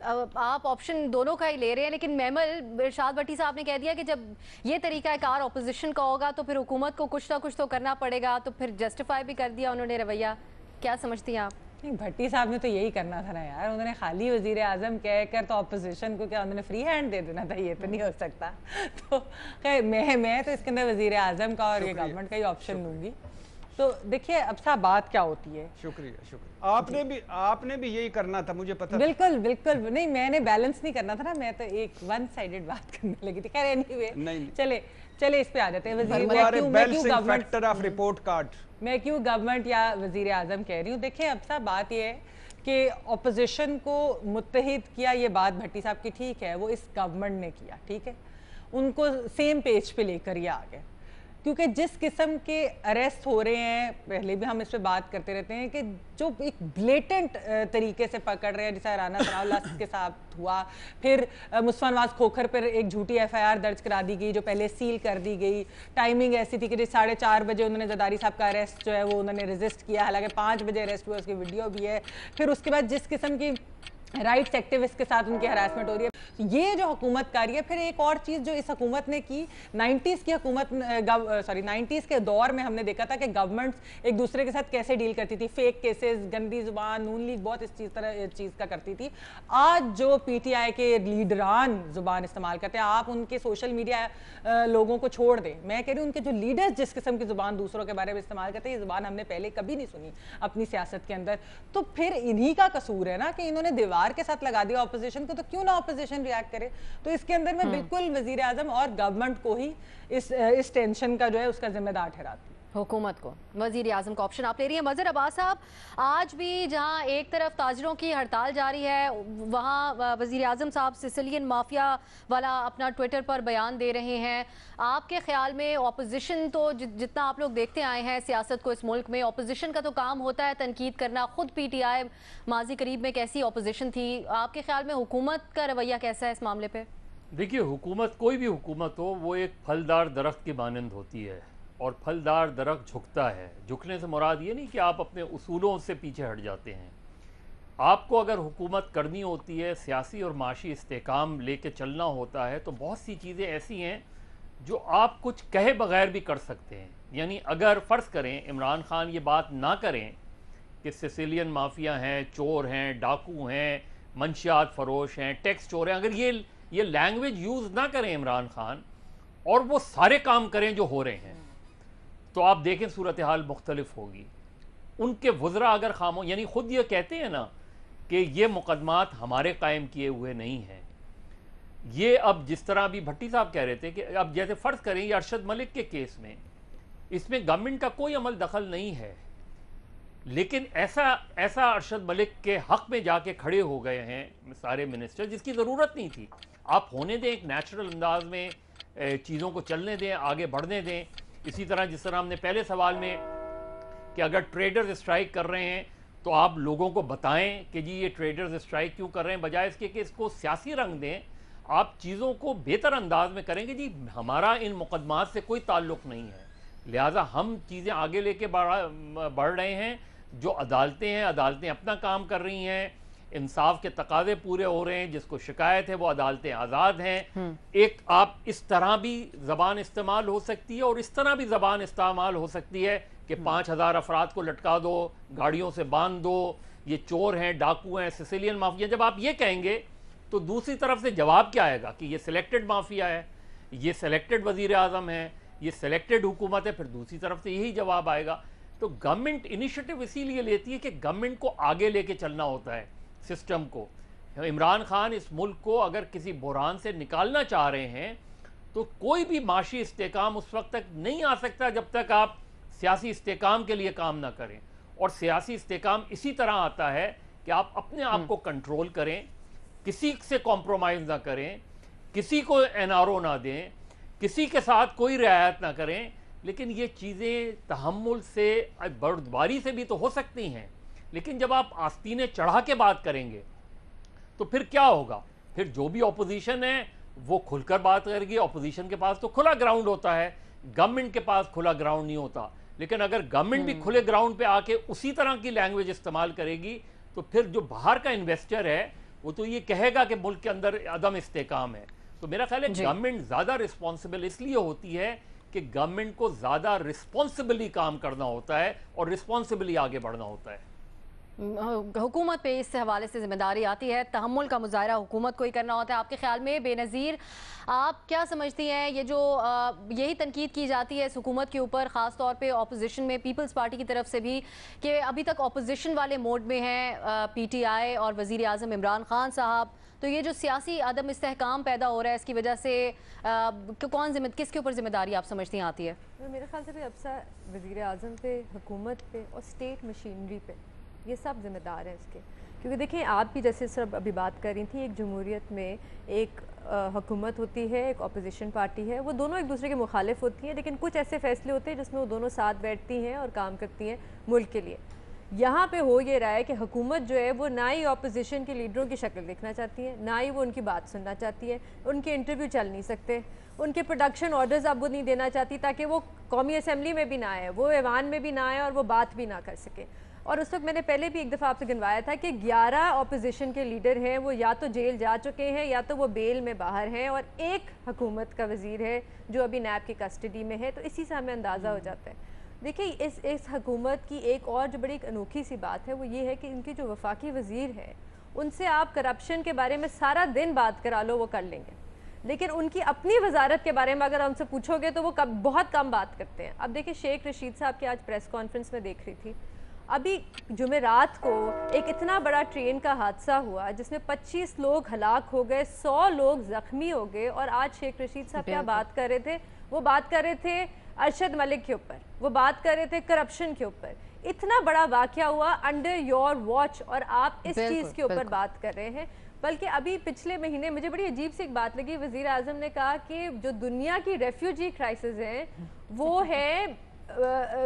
Speaker 1: आप ऑप्शन दोनों का ही ले रहे हैं, लेकिन मेमल इरशाद भट्टी साहब ने कह दिया कि जब ये तरीका कार ऑपोजिशन का होगा तो फिर हुकूमत को कुछ ना कुछ तो करना पड़ेगा, तो फिर जस्टिफाई भी कर दिया उन्होंने रवैया। क्या समझती हैं आप?
Speaker 5: नहीं, भट्टी साहब ने तो यही करना था ना यार, उन्होंने खाली वजीर आजम कह कर तो अपोजिशन को क्या उन्होंने फ्री हैंड दे देना था? ये तो नहीं हो सकता। तो खैर मैं तो इसके अंदर वजीर आजम का और ये गवर्नमेंट का ही ऑप्शन लूँगी। तो देखिए अब साहब बात क्या होती है।
Speaker 4: शुक्रिया। आपने भी यही करना था, मुझे पता।
Speaker 5: बिल्कुल नहीं, मैंने बैलेंस नहीं करना था ना, मैं तो एक वन साइडेड बात करने लगी थी। खैर एनीवे चले इस पे आ जाते हैं। मैं क्यों गवर्नमेंट या वजीर आजम कह रही हूँ। देखिए अब साहब बात ये है कि अपोजिशन को मुत्तहिद किया, ये बात भट्टी साहब की ठीक है, वो इस गवर्नमेंट ने किया, ठीक है, उनको सेम पेज पे लेकर ये आ गए। क्योंकि जिस किस्म के अरेस्ट हो रहे हैं, पहले भी हम इस पे बात करते रहते हैं कि जो एक ब्लेटेंट तरीके से पकड़ रहे हैं, जैसा राना सनाउल्लाह के साथ हुआ, फिर मुस्तफा नवाज खोखर पर एक झूठी FIR दर्ज करा दी गई जो पहले सील कर दी गई। टाइमिंग ऐसी थी कि जैसे 4:30 बजे उन्होंने जरदारी साहब का अरेस्ट जो है वो उन्होंने रजिस्ट किया, हालांकि 5 बजे अरेस्ट हुआ, उसकी वीडियो भी है। फिर उसके बाद जिस किस्म की राइट्स एक्टिविस्ट के साथ उनकी हरासमेंट हो रही है, ये जो हुकूमत कर रही है। फिर एक और चीज़ जो इस हुकूमत ने की, 90s की हुकूमत 90s के दौर में हमने देखा था कि गवर्नमेंट्स एक दूसरे के साथ कैसे डील करती थी, फेक केसेस, गंदी जुबान, नून लीग बहुत इस चीज़ का करती थी। आज जो PTI के लीडरान जुबान इस्तेमाल करते हैं, आप उनके सोशल मीडिया लोगों को छोड़ दें, मैं कह रही हूँ उनके जो लीडर्स जिस किस्म की जुबान दूसरों के बारे में इस्तेमाल करते हैं, ये जुबान हमने पहले कभी नहीं सुनी अपनी सियासत के अंदर। तो फिर इन्हीं का कसूर है ना कि इन्होंने दीवार के साथ लगा दिया ऑपोजिशन को, तो क्यों ना ऑपोजिशन रिएक्ट करे। तो इसके अंदर मैं बिल्कुल वजीर आजम और गवर्नमेंट को ही इस टेंशन का जो है उसका जिम्मेदार ठहराती हूँ।
Speaker 1: हुकूमत को, वजीर आजम का ऑप्शन आप ले रही हैं। मजहर अब्बास साहब, आज भी जहां एक तरफ ताजरों की हड़ताल जारी है, वहां वजीर आजम साहब सिसिलियन माफिया वाला अपना ट्विटर पर बयान दे रहे हैं। आपके ख्याल में ऑपोजिशन तो जितना आप लोग देखते आए हैं सियासत को इस मुल्क में, ऑपोजिशन का तो काम होता है तनकीद करना। खुद PTI माजी करीब में कैसी ऑपोजिशन थी, आपके ख्याल में हुकूमत का रवैया कैसा है इस मामले पर?
Speaker 6: देखिए, हुकूमत कोई भी हुकूमत हो वो एक फलदार दरख्त की मानंद होती है और फलदार दरख्त झुकता है। झुकने से मुराद ये नहीं कि आप अपने उसूलों से पीछे हट जाते हैं। आपको अगर हुकूमत करनी होती है, सियासी और माशी इस्तेकाम लेके चलना होता है, तो बहुत सी चीज़ें ऐसी हैं जो आप कुछ कहे बगैर भी कर सकते हैं। यानी अगर फ़र्ज़ करें इमरान खान ये बात ना करें कि सिसिलियन माफिया हैं, चोर हैं, डाकू हैं, मंशियात फरोश हैं, टैक्स चोर हैं, अगर ये लैंग्वेज यूज़ ना करें इमरान खान और वो सारे काम करें जो हो रहे हैं, तो आप देखें सूरत हाल मुख्तलिफ होगी। उनके वज़रा अगर खामोश, यानी खुद ये कहते हैं ना कि ये मुकदमात हमारे कायम किए हुए नहीं हैं। ये अब जिस तरह भी भट्टी साहब कह रहे थे कि अब जैसे फ़र्ज़ करें ये अरशद मलिक के केस में اس میں گورنمنٹ کا کوئی عمل دخل نہیں ہے، لیکن ایسا ارشد ملک کے حق میں جا کے کھڑے ہو گئے ہیں سارے منسٹر، جس کی ضرورت نہیں تھی. آپ ہونے دیں ایک نیچرل انداز میں، چیزوں کو چلنے دیں، آگے بڑھنے دیں. اسی طرح جس طرح ہم نے پہلے سوال میں کہ اگر ٹریڈرز اسٹرائک کر رہے ہیں تو آپ لوگوں کو بتائیں کہ جی یہ ٹریڈرز اسٹرائک کیوں کر رہے ہیں، بجائے اس کے کہ اس کو سیاسی رنگ دیں. آپ چیزوں کو بہتر انداز میں کریں گے. جی ہمارا ان مقدمات سے کوئی تعلق نہیں ہے، لہٰذا ہم چیزیں آگے لے کے بڑھ رہے ہیں. جو عدالتیں اپنا کام کر رہی ہیں، انصاف کے تقاضے پورے ہو رہے ہیں. جس کو شکایت ہے وہ عدالتیں آزاد ہیں. ایک آپ اس طرح بھی زبان استعمال ہو سکتی ہے اور اس طرح بھی زبان استعمال ہو سکتی ہے کہ 5000 افراد کو لٹکا دو، گاڑیوں سے باندھ دو، یہ چور ہیں، ڈاکو ہیں، سیسیلین مافیا. جب آپ یہ کہیں گے تو دوسری طرف سے جواب کیا آئے گا کہ یہ سلیکٹڈ مافیا ہے، یہ سلیکٹڈ وزیر اعظم ہے، یہ سلیکٹڈ حکومت ہے. پھر دوسری طرف سے یہی جواب آئے گا. تو گورنمنٹ انیشیٹو اسی لیے لیتی ہے کہ گورنمنٹ کو آگے لے کے چلنا ہوتا ہے سسٹم کو. عمران خان اس ملک کو اگر کسی بحران سے نکالنا چاہ رہے ہیں تو کوئی بھی معاشی استحکام اس وقت تک نہیں آ سکتا جب تک آپ سیاسی استحکام کے لیے کام نہ کریں. اور سیاسی استحکام اسی طرح آتا ہے کہ آپ اپنے آپ کو کنٹرول کریں، کسی سے کمپرومائز نہ کریں، کسی کو NRO نہ دیں، کسی کے ساتھ کوئی رعایت نہ کریں. لیکن یہ چیزیں تحمل سے، بردباری سے بھی تو ہو سکتی ہیں، لیکن جب آپ آستینیں چڑھا کے بات کریں گے تو پھر کیا ہوگا؟ پھر جو بھی اپوزیشن ہے وہ کھل کر بات کرے گی. اپوزیشن کے پاس تو کھلا گراؤنڈ ہوتا ہے، گورنمنٹ کے پاس کھلا گراؤنڈ نہیں ہوتا. لیکن اگر گورنمنٹ بھی کھلے گراؤنڈ پہ آ کے اسی طرح کی لینگویج استعمال کرے گی تو پھر جو باہر کا انویسٹر ہے وہ تو یہ کہے گا کہ ملک کے اندر عدم استحکام ہے. تو میرا خیال ہے گورنمنٹ زیادہ رسپانسبل اس لیے ہوتی ہے کہ گورنمنٹ کو زیادہ رسپانسبلی کام کرنا ہوتا ہے اور رسپانسبلی آگے بڑھنا ہوتا ہے.
Speaker 1: حکومت پہ اس حوالے سے ذمہ داری آتی ہے، تحمل کا مظاہرہ حکومت کو ہی کرنا ہوتا ہے. آپ کے خیال میں بے نظیر آپ کیا سمجھتی ہیں یہ جو یہی تنقید کی جاتی ہے اس حکومت کے اوپر، خاص طور پہ اپوزیشن میں پیپلز پارٹی کی طرف سے بھی، کہ ابھی تک اپوزیشن والے موڈ میں ہیں PTI اور وزیر اعظم عمران خان صاحب، تو یہ جو سیاسی عدم استحکام پیدا ہو رہا ہے اس کی وجہ سے کس کے اوپر ذمہ داری آپ سمجھتی ہیں آتی ہے؟
Speaker 2: میرے خیال سے بھی وزیر اعظم پہ، حکومت پہ اور اسٹیٹ مشینری پہ، یہ سب ذمہ دار ہیں اس کے. کیونکہ دیکھیں آپ بھی جیسے سب ابھی بات کر رہی تھیں، ایک جمہوریت میں ایک حکومت ہوتی ہے، ایک اپوزیشن پارٹی ہے، وہ دونوں ایک دوسرے کے مخالف ہوتی ہیں، لیکن کچھ ایسے فیصلے ہوتے ہیں جس میں وہ دونوں ساتھ بیٹھتی ہیں اور کام کرتی ہیں ملک کے لیے. یہاں پہ ہو یہ رہا ہے کہ حکومت جو ہے وہ نہ ہی اپوزیشن کے لیڈروں کی شکل دیکھنا چاہتی ہے، نہ ہی وہ ان کی بات سننا چاہتی ہے. ان کے انٹرویو چل نہیں سکتے، ان کے پروڈکشن آرڈرز اب وہ نہیں دینا چاہتی تاکہ وہ قومی اسمبلی میں بھی نہ آئے، وہ ایوان میں بھی نہ آئے اور وہ بات بھی نہ کر سکے. اور اس وقت میں نے پہلے بھی ایک دفعہ آپ سے گنوایا تھا کہ 11 اپوزیشن کے لیڈر ہیں، وہ یا تو جیل جا چکے ہیں یا تو وہ بیل میں باہر ہیں، اور ایک حکومت کا وزیر ہے جو ابھی نیب کی کسٹڈی میں ہے. تو اسی سے ہمیں اندازہ ہو جاتا ہے. دیکھیں اس حکومت کی ایک اور جو بڑی انوکھی سی بات ہے وہ یہ ہے کہ ان کی جو وفاقی وزیر ہے ان سے آپ کرپشن کے بارے میں سارا دن بات کرا لو وہ کر لیں گے، لیکن ان کی اپنی وزارت کے بارے میں اگر ان سے پوچھو گے تو وہ بہت کم بات کرتے ہیں. اب دیکھیں شیخ رشید صاحب کی آج پریس کانفرنس میں دیکھ رہی تھی، ابھی جمعرات کو ایک اتنا بڑا ٹرین کا حادثہ ہوا جس میں 25 لوگ ہلاک ہو گئے، 100 لوگ زخمی ہو گئے، اور آج شیخ رشید صاحب کیا بات کر رہے تھے؟ وہ بات کر رہے تھے ارشد ملک کے اوپر، وہ بات کر رہے تھے کرپشن کے اوپر. اتنا بڑا واقعہ ہوا انڈر یور واچ اور آپ اس چیز کے اوپر بات کر رہے ہیں. بلکہ ابھی پچھلے مہینے مجھے بڑی عجیب سی ایک بات لگی، وزیر اعظم نے کہا کہ جو دنیا کی ریفیوجی کرائسس ہیں وہ ہے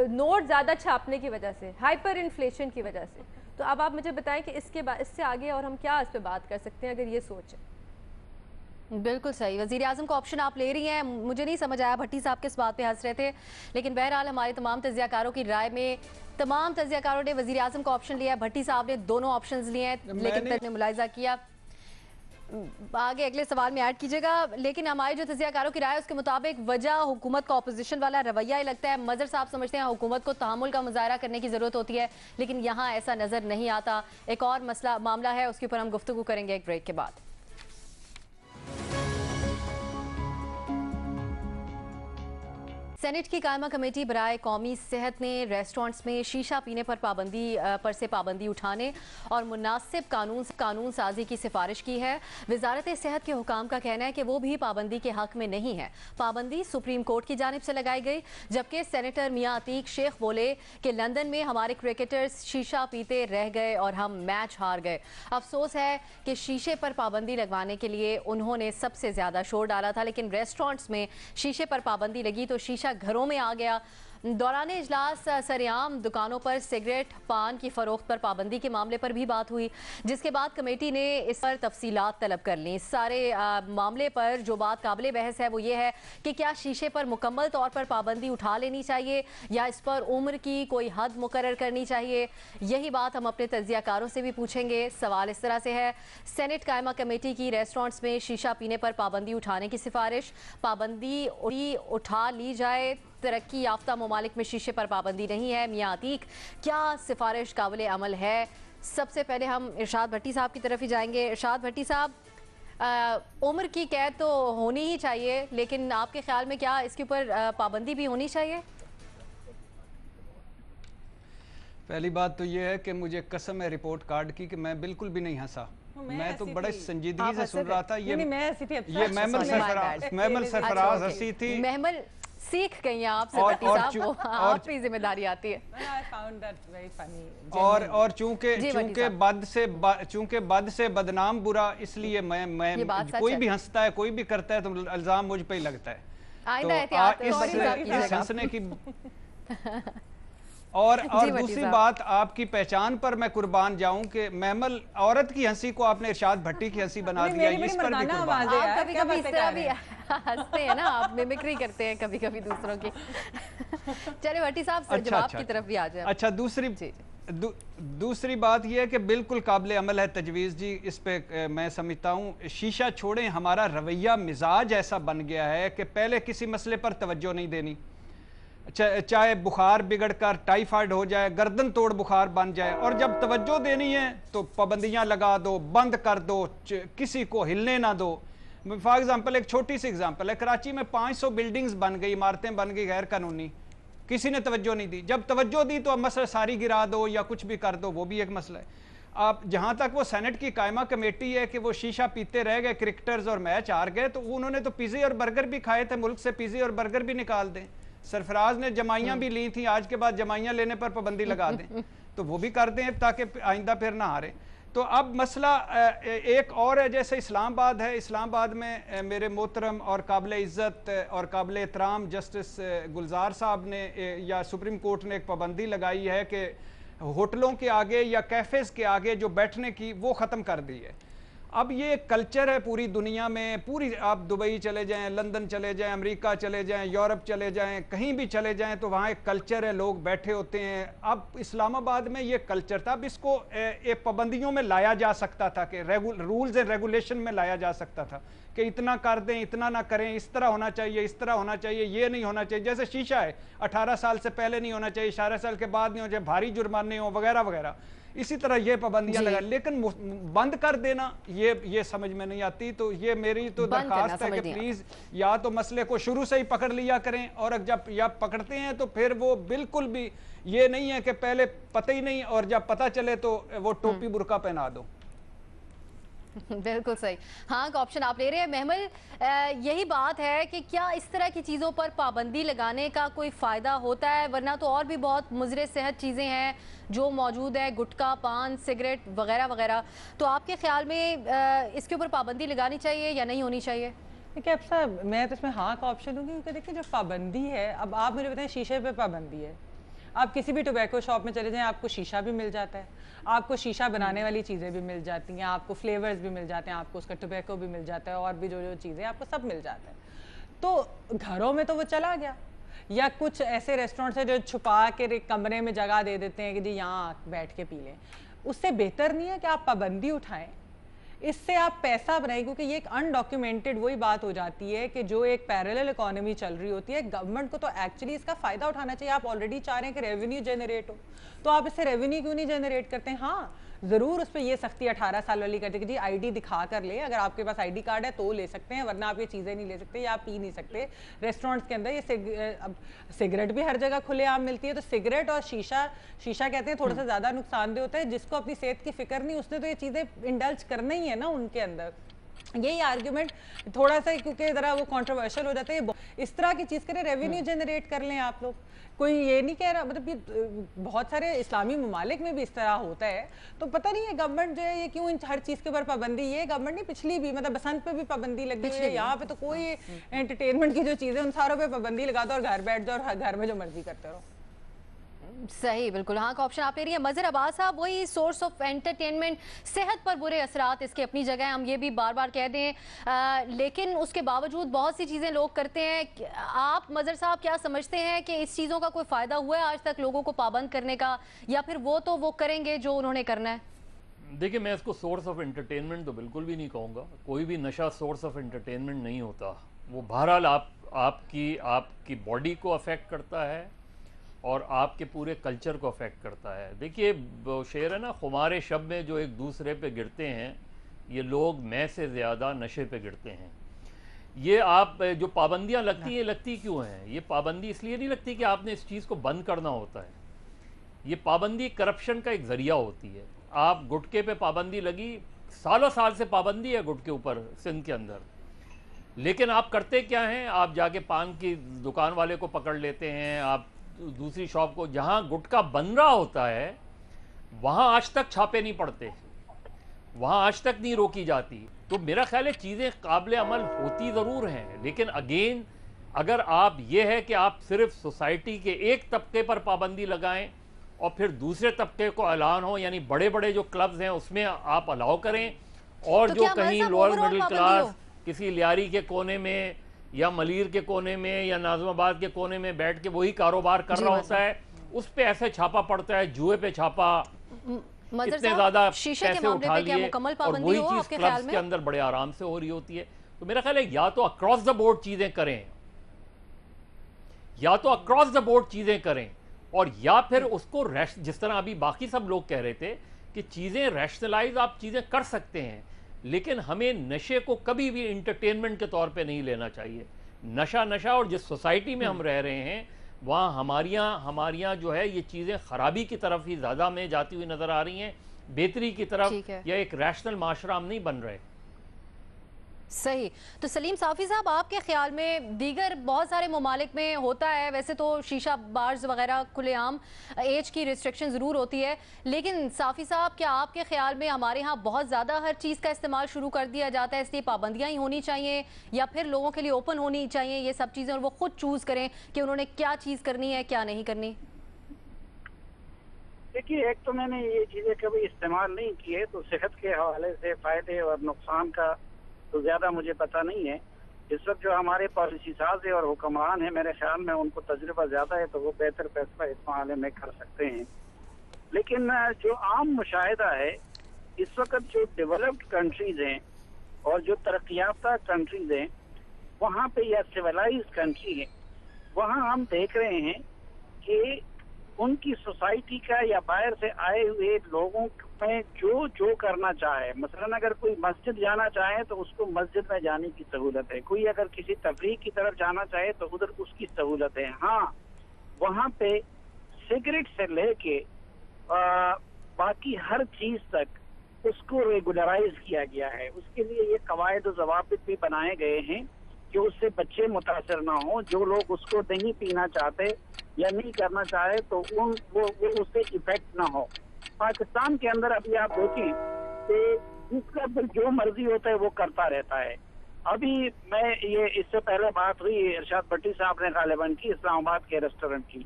Speaker 2: نوٹ زیادہ چھاپنے کی وجہ سے، ہائپر انفلیشن کی وجہ سے. تو اب آپ مجھے بتائیں کہ اس سے آگے اور ہم کیا اس پہ بات کر سکتے ہیں اگر یہ سوچ ہے؟
Speaker 1: بالکل صحیح. وزیر اعظم کو آپشن آپ لے رہی ہیں، مجھے نہیں سمجھ آیا بھٹی صاحب کس بات پہ ہنس رہے تھے، لیکن بہرحال ہمارے تمام تجزیہ کاروں کی رائے میں تمام تجزیہ کاروں نے وزیر اعظم کو آپشن لیا ہے. بھٹی صاحب نے دونوں آپشنز لیے ہیں، لیکن پھر نے ملاحظہ کیا. آگے اگلے سوال میں ایڈ کیجئے گا. لیکن ہمارے جو تجزیہ کاروں کی رائے اس کے مطابق وجہ حکومت کا اپوزیشن والا رویہ ہی لگتا ہے. مظہر صاحب سمجھتے ہیں حکومت کو تحمل کا مظاہرہ کرنے کی ضرورت ہوتی ہے، لیکن یہاں ایسا نظر نہیں آتا. ایک اور معاملہ ہے، اس کے اوپر ہم گفتگو کریں گے ایک بریک کے بعد. सेनेट की कायमा कमेटी बराए कौमी सेहत ने रेस्टोरेंट्स में शीशा पीने पर पाबंदी उठाने और मुनासिब कानून साजी की सिफारिश की है। वजारत सेहत के हुकाम का कहना है कि वो भी पाबंदी के हक में नहीं है। पाबंदी सुप्रीम कोर्ट की जानिब से लगाई गई, जबकि सेनेटर मियां अतीक शेख बोले कि लंदन में हमारे क्रिकेटर्स शीशा पीते रह गए और हम मैच हार गए। अफसोस है कि शीशे पर पाबंदी लगवाने के लिए उन्होंने सबसे ज़्यादा शोर डाला था, लेकिन रेस्टोरेंट्स में शीशे पर पाबंदी लगी तो शीशा घरों में आ गया। दौरान इजलास सरेआम दुकानों पर सिगरेट पान की फरोख्त पर पाबंदी के मामले पर भी बात हुई, जिसके बाद कमेटी ने इस पर तफसीलात तलब कर ली। सारे मामले पर जो बात काबिल बहस है वो ये है कि क्या शीशे पर मुकम्मल तौर पर पाबंदी उठा लेनी चाहिए या इस पर उम्र की कोई हद मुकर्रर करनी चाहिए। यही बात हम अपने तज्जियाकारों से भी पूछेंगे। सवाल इस तरह से है, सेनेट कायमा कमेटी की रेस्टोरेंट्स में शीशा पीने पर पाबंदी उठाने की सिफारिश, पाबंदी उठा ली जाए, तरक्की याफ्ता ममालिक में शीशे पर पाबंदी नहीं है। मियां अतीक, क्या सिफारिश काबिल अमल है? सबसे पहले हम इरशाद भट्टी साहब की तरफ ही जाएंगे। इरशाद भट्टी साहब, उम्र की कैद तो होनी ही चाहिए, लेकिन आपके ख्याल में क्या इसके ऊपर पाबंदी भी होनी चाहिए?
Speaker 4: पहली बात तो ये है कि मुझे कसम है रिपोर्ट कार्ड की कि मैं बिल्कुल भी नहीं हंसा। मैं तो बड़े संजीदगी से सुन रहा था। ये महमल सरफराज हंसी थी।
Speaker 1: महमल सीख गई हैं आपसे भट्टी साहब, आप पे जिम्मेदारी आती है।
Speaker 4: और चूंकि बद से बदनाम बुरा, इसलिए मैं कोई भी हंसता है, कोई भी करता है तो इल्जाम मुझ पे ही लगता है। तो इस हंसने की और दूसरी बात, आपकी पहचान पर मैं कुर्बान जाऊं कि महमल औरत की हंसी को आपने इरशाद भट्टी की हंसी बना दिया। इस पर भी कुर्बान।
Speaker 1: आप कभी-कभी इस तरह भी हंसते हैं ना, आप मिमिक्री करते हैं कभी-कभी दूसरों की। चलिए भट्टी साहब, जवाब की तरफ भी आ जाए।
Speaker 4: अच्छा, दूसरी बात यह है कि बिल्कुल काबिल अमल है तजवीज़ जी। इस पे मैं समझता हूँ शीशा छोड़ें, हमारा रवैया मिजाज ऐसा बन गया है कि पहले किसी मसले पर तवज्जो नहीं देनी, चाहे बुखार बिगड़कर टाइफाइड हो जाए, गर्दन तोड़ बुखार बन जाए, और जब तवज्जो देनी है तो पाबंदियां लगा दो, बंद कर दो, किसी को हिलने ना दो। फॉर एग्जांपल एक छोटी सी एग्जांपल है, कराची में 500 बिल्डिंग्स बन गई, इमारतें बन गई गैर कानूनी, किसी ने तवज्जो नहीं दी। जब तवज्जो दी तो अब मसला सारी गिरा दो या कुछ भी कर दो, वो भी एक मसला है। आप जहां तक वो सेनेट की कायमा कमेटी है कि वो शीशा पीते रह गए क्रिकेटर्स और मैच हार गए, तो उन्होंने तो पिज़्ज़े और बर्गर भी खाए थे, मुल्क से पिज़्ज़े और बर्गर भी निकाल दें। सरफराज ने जमाइयाँ भी ली थी, आज के बाद जमाइयाँ लेने पर पाबंदी लगा दें तो वो भी कर दें ताकि आइंदा फिर ना हारे। तो अब मसला एक और है, जैसे इस्लामाबाद है, इस्लामाबाद में मेरे मोहतरम और काबिल इज़्ज़त और काबिल एहतराम जस्टिस गुलजार साहब ने या सुप्रीम कोर्ट ने एक पाबंदी लगाई है कि होटलों के आगे या कैफ़ेज़ के आगे जो बैठने की वो ख़त्म कर दी है। अब ये कल्चर है पूरी दुनिया में, पूरी आप दुबई चले जाएं, लंदन चले जाएं, अमेरिका चले जाएं, यूरोप चले जाएं, कहीं भी चले जाएं तो वहाँ एक कल्चर है, लोग बैठे होते हैं। अब इस्लामाबाद में ये कल्चर था, अब इसको एक पाबंदियों में लाया जा सकता था कि रूल्स एंड रेगुलेशन में लाया जा सकता था कि इतना कर दें, इतना ना करें, इस तरह होना चाहिए, इस तरह होना चाहिए, ये नहीं होना चाहिए। जैसे शीशा है, 18 साल से पहले नहीं होना चाहिए, 18 साल के बाद नहीं होना चाहिए, भारी जुर्माने हो वगैरह वगैरह। इसी तरह ये पाबंदियां लगा, लेकिन बंद कर देना ये समझ में नहीं आती। तो ये मेरी तो दरखास्त है कि प्लीज या तो मसले को शुरू से ही पकड़ लिया करें, और जब या पकड़ते हैं तो फिर वो बिल्कुल भी ये नहीं है कि पहले पता ही नहीं और जब पता चले तो वो टोपी बुर्का पहना दो।
Speaker 1: बिल्कुल सही, हाँ का ऑप्शन आप ले रहे हैं। महमल, यही बात है कि क्या इस तरह की चीज़ों पर पाबंदी लगाने का कोई फ़ायदा होता है? वरना तो और भी बहुत मुज़र सेहत चीज़ें हैं जो मौजूद है, गुटखा, पान, सिगरेट वगैरह वगैरह। तो आपके ख्याल में इसके ऊपर पाबंदी लगानी चाहिए या नहीं होनी चाहिए?
Speaker 5: देखिए अब साहब, मैं तो इसमें हाँ का ऑप्शन दूँगी, क्योंकि देखिए जो पाबंदी है, अब आप मुझे बताएं शीशे पे पाबंदी है, आप किसी भी टोबैको शॉप में चले जाएं, आपको शीशा भी मिल जाता है, आपको शीशा बनाने वाली चीज़ें भी मिल जाती हैं, आपको फ्लेवर्स भी मिल जाते हैं, आपको उसका टोबैको भी मिल जाता है, और भी जो चीज़ें आपको सब मिल जाता है। तो घरों में तो वो चला गया, या कुछ ऐसे रेस्टोरेंट्स हैं जो छुपा के कमरे में जगह दे देते हैं कि जी यहाँ बैठ के पी लें। उससे बेहतर नहीं है कि आप पाबंदी उठाएं, इससे आप पैसा बनाएं, क्योंकि ये एक अनडॉक्यूमेंटेड वही बात हो जाती है कि जो एक पैरेलल इकोनॉमी चल रही होती है, गवर्नमेंट को तो एक्चुअली इसका फ़ायदा उठाना चाहिए। आप ऑलरेडी चाह रहे हैं कि रेवेन्यू जनरेट हो, तो आप इससे रेवेन्यू क्यों नहीं जनरेट करते हैं? हाँ, ज़रूर उस पर ये सख्ती 18 साल वाली करती कि जी आईडी दिखा कर ले, अगर आपके पास आईडी कार्ड है तो ले सकते हैं, वरना आप ये चीज़ें नहीं ले सकते या आप पी नहीं सकते। रेस्टोरेंट्स के अंदर ये अब सिगरेट भी हर जगह खुलेआम मिलती है, तो सिगरेट और शीशा कहते हैं थोड़ा सा ज़्यादा नुकसानदेह होता है। जिसको अपनी सेहत की फिक्र नहीं, उसने तो ये चीज़ें इंडल्ज करना ही है ना उनके अंदर। यही आर्ग्यूमेंट थोड़ा सा क्योंकि ज़रा वो कंट्रोवर्शियल हो जाता है, इस तरह की चीज़ करें, रेवेन्यू जनरेट कर लें आप लोग। कोई ये नहीं कह रहा, मतलब ये बहुत सारे इस्लामी ममालिक में भी इस तरह होता है। तो पता नहीं है गवर्नमेंट जो है ये क्यों इन हर चीज़ के ऊपर पाबंदी, ये गवर्नमेंट नहीं पिछली भी, मतलब बसंत पे भी पाबंदी लगी हुई है, यहाँ पे तो कोई एंटरटेनमेंट की जो चीज़ें उन सारों पे पाबंदी लगा दो और घर बैठ जाओ और घर में जो मर्जी करते रहो।
Speaker 1: सही, बिल्कुल हाँ का ऑप्शन आप ले रही है। मजहर अब्बास साहब, वही सोर्स ऑफ एंटरटेनमेंट, सेहत पर बुरे असरात इसके अपनी जगह, हम ये भी बार बार कह दें, लेकिन उसके बावजूद बहुत सी चीज़ें लोग करते हैं। आप मजहर साहब क्या समझते हैं कि इस चीज़ों का कोई फ़ायदा हुआ है आज तक लोगों को पाबंद करने का, या फिर वो करेंगे जो उन्होंने करना है?
Speaker 6: देखिए, मैं इसको सोर्स ऑफ एंटरटेनमेंट तो बिल्कुल भी नहीं कहूँगा। कोई भी नशा सोर्स ऑफ एंटरटेनमेंट नहीं होता। वो बहरहाल आपकी बॉडी को अफेक्ट करता है और आपके पूरे कल्चर को अफेक्ट करता है। देखिए, शेर है ना, खुमारे शब में जो एक दूसरे पे गिरते हैं, ये लोग मैं से ज़्यादा नशे पे गिरते हैं। ये आप जो पाबंदियाँ लगती हैं, लगती क्यों हैं? ये पाबंदी इसलिए नहीं लगती कि आपने इस चीज़ को बंद करना होता है। ये पाबंदी करप्शन का एक ज़रिया होती है। आप गुटखे पे पाबंदी लगी, सालों साल से पाबंदी है गुटखे ऊपर सिंध के अंदर, लेकिन आप करते क्या हैं? आप जाके पान की दुकान वाले को पकड़ लेते हैं, आप दूसरी शॉप को, जहां गुटखा बन रहा होता है वहां आज तक छापे नहीं पड़ते, वहां आज तक नहीं रोकी जाती। तो मेरा ख्याल है चीज़ें काबिल अमल होती ज़रूर हैं, लेकिन अगेन अगर आप ये है कि आप सिर्फ सोसाइटी के एक तबके पर पाबंदी लगाएं और फिर दूसरे तबके को ऐलान हो, यानी बड़े बड़े जो क्लब्स हैं उसमें आप अलाउ करें, और
Speaker 1: तो
Speaker 6: जो कहीं लोअर मिडिल क्लास
Speaker 1: किसी
Speaker 6: लियारी के कोने में या मलीर के कोने में या नाज़िमाबाद के कोने में बैठ के वही कारोबार कर रहा होता है, उस पे ऐसे छापा पड़ता है, जुए पे छापा, इतने ज्यादा पैसे उठा लिए, और वही चीज क्लब्स के अंदर बड़े आराम से हो रही होती है। तो मेरा ख्याल है या तो अक्रॉस द बोर्ड चीजें करें, और या फिर उसको जिस तरह अभी बाकी सब लोग कह रहे थे कि चीजें रैशनलाइज, आप चीजें कर सकते हैं, लेकिन हमें नशे को कभी भी इंटरटेनमेंट के तौर पे नहीं लेना चाहिए। नशा और जिस सोसाइटी में हम रह रहे हैं वहाँ हमारियाँ जो है ये चीज़ें ख़राबी की तरफ ही ज़्यादा में जाती हुई नज़र आ रही हैं, बेहतरी की तरफ या एक रैशनल माशरा हम नहीं बन रहे।
Speaker 1: सही। तो सलीम साफ़ी साहब, आपके ख्याल में दीगर बहुत सारे ममालिक में होता है, वैसे तो शीशा बार्स वगैरह खुलेआम, एज की रिस्ट्रिक्शन ज़रूर होती है, लेकिन साफ़ी साहब क्या आपके ख्याल में हमारे यहाँ बहुत ज़्यादा हर चीज़ का इस्तेमाल शुरू कर दिया जाता है, इसलिए पाबंदियाँ ही होनी चाहिए, या फिर लोगों के लिए ओपन होनी चाहिए ये सब चीज़ें और वो खुद चूज़ करें कि उन्होंने क्या चीज़ करनी है क्या नहीं करनी?
Speaker 3: देखिए, एक तो मैंने ये चीज़ें कभी इस्तेमाल नहीं की है, तो सेहत के हवाले से फ़ायदे और नुकसान का तो ज़्यादा मुझे पता नहीं है। इस वक्त जो हमारे पॉलिसी साज है और हुक्मरान है, मेरे ख्याल में उनको तजुर्बा ज़्यादा है, तो वो बेहतर फैसला इस मामले में कर सकते हैं। लेकिन जो आम मुशाहिदा है, इस वक्त जो डेवलप्ड कंट्रीज़ हैं और जो तरक्की याफ्ता कंट्रीज़ हैं, वहाँ पे या सिविलाइज कंट्री है, वहाँ हम देख रहे हैं कि उनकी सोसाइटी का या बाहर से आए हुए लोगों में जो करना चाहे, मसलन अगर कोई मस्जिद जाना चाहे तो उसको मस्जिद में जाने की सहूलत है, कोई अगर किसी तफरीह की तरफ जाना चाहे तो उधर उसकी सहूलत है। हाँ, वहाँ पे सिगरेट से लेके बाकी हर चीज तक उसको रेगुलराइज किया गया है। उसके लिए ये कवायद और ज़वाबित भी बनाए गए हैं कि उससे बच्चे मुतासर ना हो। जो लोग उसको नहीं पीना चाहते या नहीं करना चाहे तो वो उससे इफेक्ट ना हो। पाकिस्तान के अंदर अभी आप देखें कि जिसका जो मर्जी होता है वो करता रहता है। अभी मैं ये इससे पहले बात हुई इरशाद भट्टी साहब ने गालिबन की इस्लामाबाद के रेस्टोरेंट की,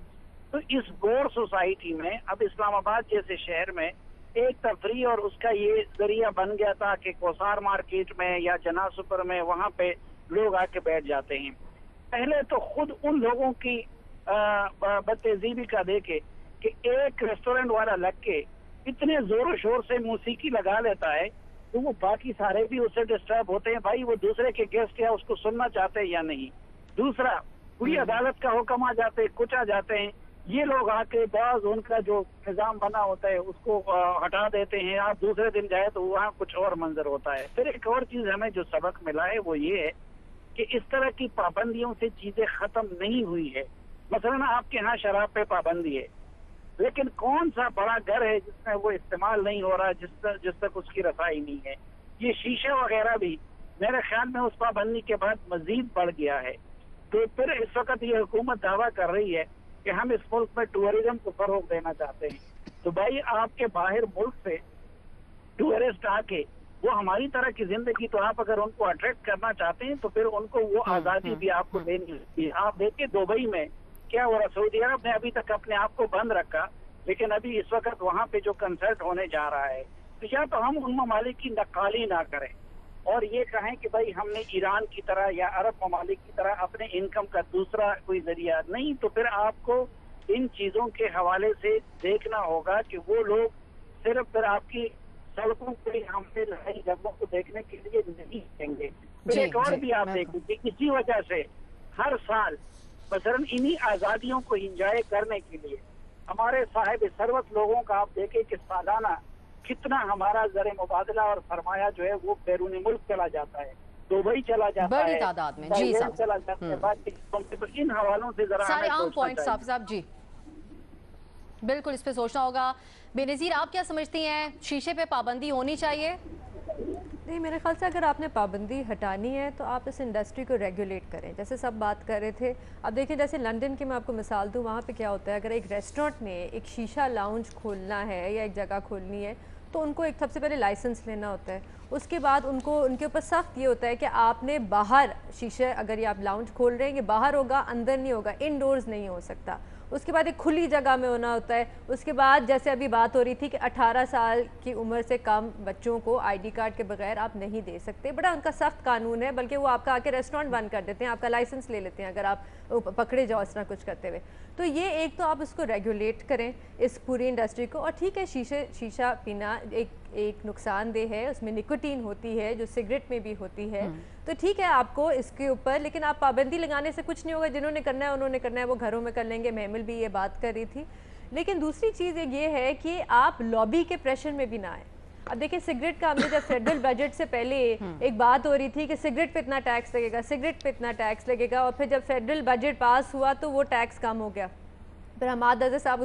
Speaker 3: तो इस बोर सोसाइटी में अब इस्लामाबाद जैसे शहर में एक तफरी और उसका ये जरिया बन गया था कि कोसार मार्केट में या जना सुपर में वहाँ पे लोग आके बैठ जाते हैं। पहले तो खुद उन लोगों की बदतहजीबी का देखे कि एक रेस्टोरेंट वाला लग के इतने जोरों शोर से मौसीकी लगा लेता है तो वो बाकी सारे भी उससे डिस्टर्ब होते हैं। भाई वो दूसरे के गेस्ट है, उसको सुनना चाहते हैं या नहीं। दूसरा, कोई अदालत का हुक्म आ जाते हैं, कुछ आ जाते हैं ये लोग आके बाज उनका जो निज़ाम बना होता है उसको हटा देते हैं, आप दूसरे दिन जाए तो वहाँ कुछ और मंजर होता है। फिर एक और चीज हमें जो सबक मिला है वो ये है कि इस तरह की पाबंदियों से चीजें खत्म नहीं हुई है। मसलन आपके यहाँ शराब पे पाबंदी है, लेकिन कौन सा बड़ा घर है जिसमें वो इस्तेमाल नहीं हो रहा, जिस तक उसकी रसाई नहीं है। ये शीशा वगैरह भी मेरे ख्याल में उस पाबंदी के बाद मजीद बढ़ गया है। तो फिर इस वक्त ये हुकूमत दावा कर रही है कि हम इस मुल्क में टूरिज्म को फरोग देना चाहते हैं। तो भाई आपके बाहर मुल्क से टूरिस्ट आके वो हमारी तरह की जिंदगी, तो आप अगर उनको अट्रैक्ट करना चाहते हैं तो फिर उनको वो आज़ादी भी आपको देनी होती है। आप देखिए दुबई में क्या हो रहा, सऊदी अरब ने अभी तक अपने आप को बंद रखा, लेकिन अभी इस वक्त वहाँ पे जो कंसर्ट होने जा रहा है, तो या तो हम उन ममालिक की नकाली ना करें और ये कहें कि भाई हमने ईरान की तरह या अरब ममालिक की तरह अपने इनकम का दूसरा कोई जरिया नहीं, तो फिर आपको इन चीजों के हवाले से देखना होगा कि वो लोग सिर्फ फिर आपकी सड़कों पे हमसे लड़ाई झगड़ों को देखने के लिए नहीं देंगे। फिर एक और भी आप देखिए, इसी वजह से हर साल मसलन इन्हीं आज़ादियों को इंजॉय करने के लिए हमारे साहिब सरवत लोगों का आप देखें कि सालाना कितना हमारा जर मुबादला और सरमाया जो है वो बैरूनी मुल्क चला जाता है, दुबई चला जाता है,
Speaker 1: बड़ी तादाद में। जी साहब,
Speaker 3: चला जाता है। तो इन हवालों से जरा
Speaker 1: सारे आम पॉइंट्स साहब जी बिल्कुल इस पे सोचना होगा। बेनज़ीर आप क्या समझती हैं, शीशे पे पाबंदी होनी चाहिए?
Speaker 2: नहीं, मेरे ख्याल से अगर आपने पाबंदी हटानी है तो आप इस इंडस्ट्री को रेगुलेट करें, जैसे सब बात कर रहे थे। अब देखिए जैसे लंदन की मैं आपको मिसाल दूं, वहाँ पे क्या होता है, अगर एक रेस्टोरेंट ने एक शीशा लाउंज खोलना है या एक जगह खोलनी है तो उनको एक सबसे पहले लाइसेंस लेना होता है। उसके बाद उनको उनके ऊपर सख्त ये होता है कि आपने बाहर शीशे, अगर ये आप लाउंज खोल रहे हैं ये बाहर होगा, अंदर नहीं होगा, इनडोर्स नहीं हो सकता। उसके बाद एक खुली जगह में होना होता है। उसके बाद जैसे अभी बात हो रही थी कि 18 साल की उम्र से कम बच्चों को आईडी कार्ड के बगैर आप नहीं दे सकते। बड़ा उनका सख्त कानून है, बल्कि वो आपका आके रेस्टोरेंट बंद कर देते हैं, आपका लाइसेंस ले लेते हैं अगर आप पकड़े जाओ इस तरह कुछ करते हुए। तो ये एक तो आप इसको रेगुलेट करें इस पूरी इंडस्ट्री को। और ठीक है, शीशा पीना एक नुकसानदेह है, उसमें निकोटीन होती है जो सिगरेट में भी होती है। तो ठीक है आपको इसके ऊपर, लेकिन आप पाबंदी लगाने से कुछ नहीं होगा। जिन्होंने करना है उन्होंने करना है, वो घरों में कर लेंगे। महमिल भी ये बात कर रही थी। लेकिन दूसरी चीज़ ये है कि आप लॉबी के प्रेशर में भी ना आए। अब देखिए सिगरेट का हमने जब फेडरल बजट से पहले एक बात हो रही थी कि सिगरेट पे इतना टैक्स लगेगा, सिगरेट पे इतना टैक्स लगेगा, और फिर जब फेडरल बजट पास हुआ तो वो टैक्स कम हो गया। फिर हमाद अज़हर साहब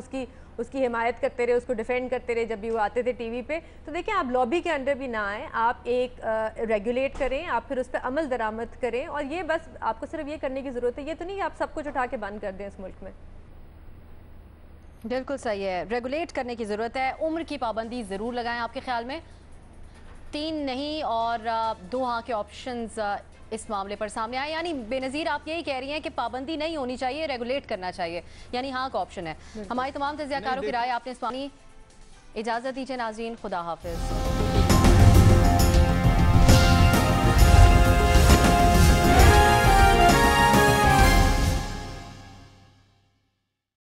Speaker 2: उसकी हिमायत करते रहे, उसको डिफेंड करते रहे जब भी वो आते थे टीवी पे। तो देखिए आप लॉबी के अंडर भी ना आए, आप एक रेगुलेट करें, आप फिर उस पर अमल दरामद करें। और ये बस आपको सिर्फ ये करने की ज़रूरत है, ये तो नहीं कि आप सब कुछ उठा के बंद कर दें इस मुल्क में।
Speaker 1: बिल्कुल सही है, रेगुलेट करने की ज़रूरत है। उम्र की पाबंदी ज़रूर लगाएं। आपके ख्याल में 3 नहीं और 2 हाँ के ऑप्शंस इस मामले पर सामने आए, यानी बेनज़ीर आप यही कह रही हैं कि पाबंदी नहीं होनी चाहिए, रेगुलेट करना चाहिए, यानी हाँ का ऑप्शन है। हमारी तमाम तज़कियाकारों की राय आपने सुनी। इजाज़त दीजिए नाज़रीन, खुदा हाफिज़।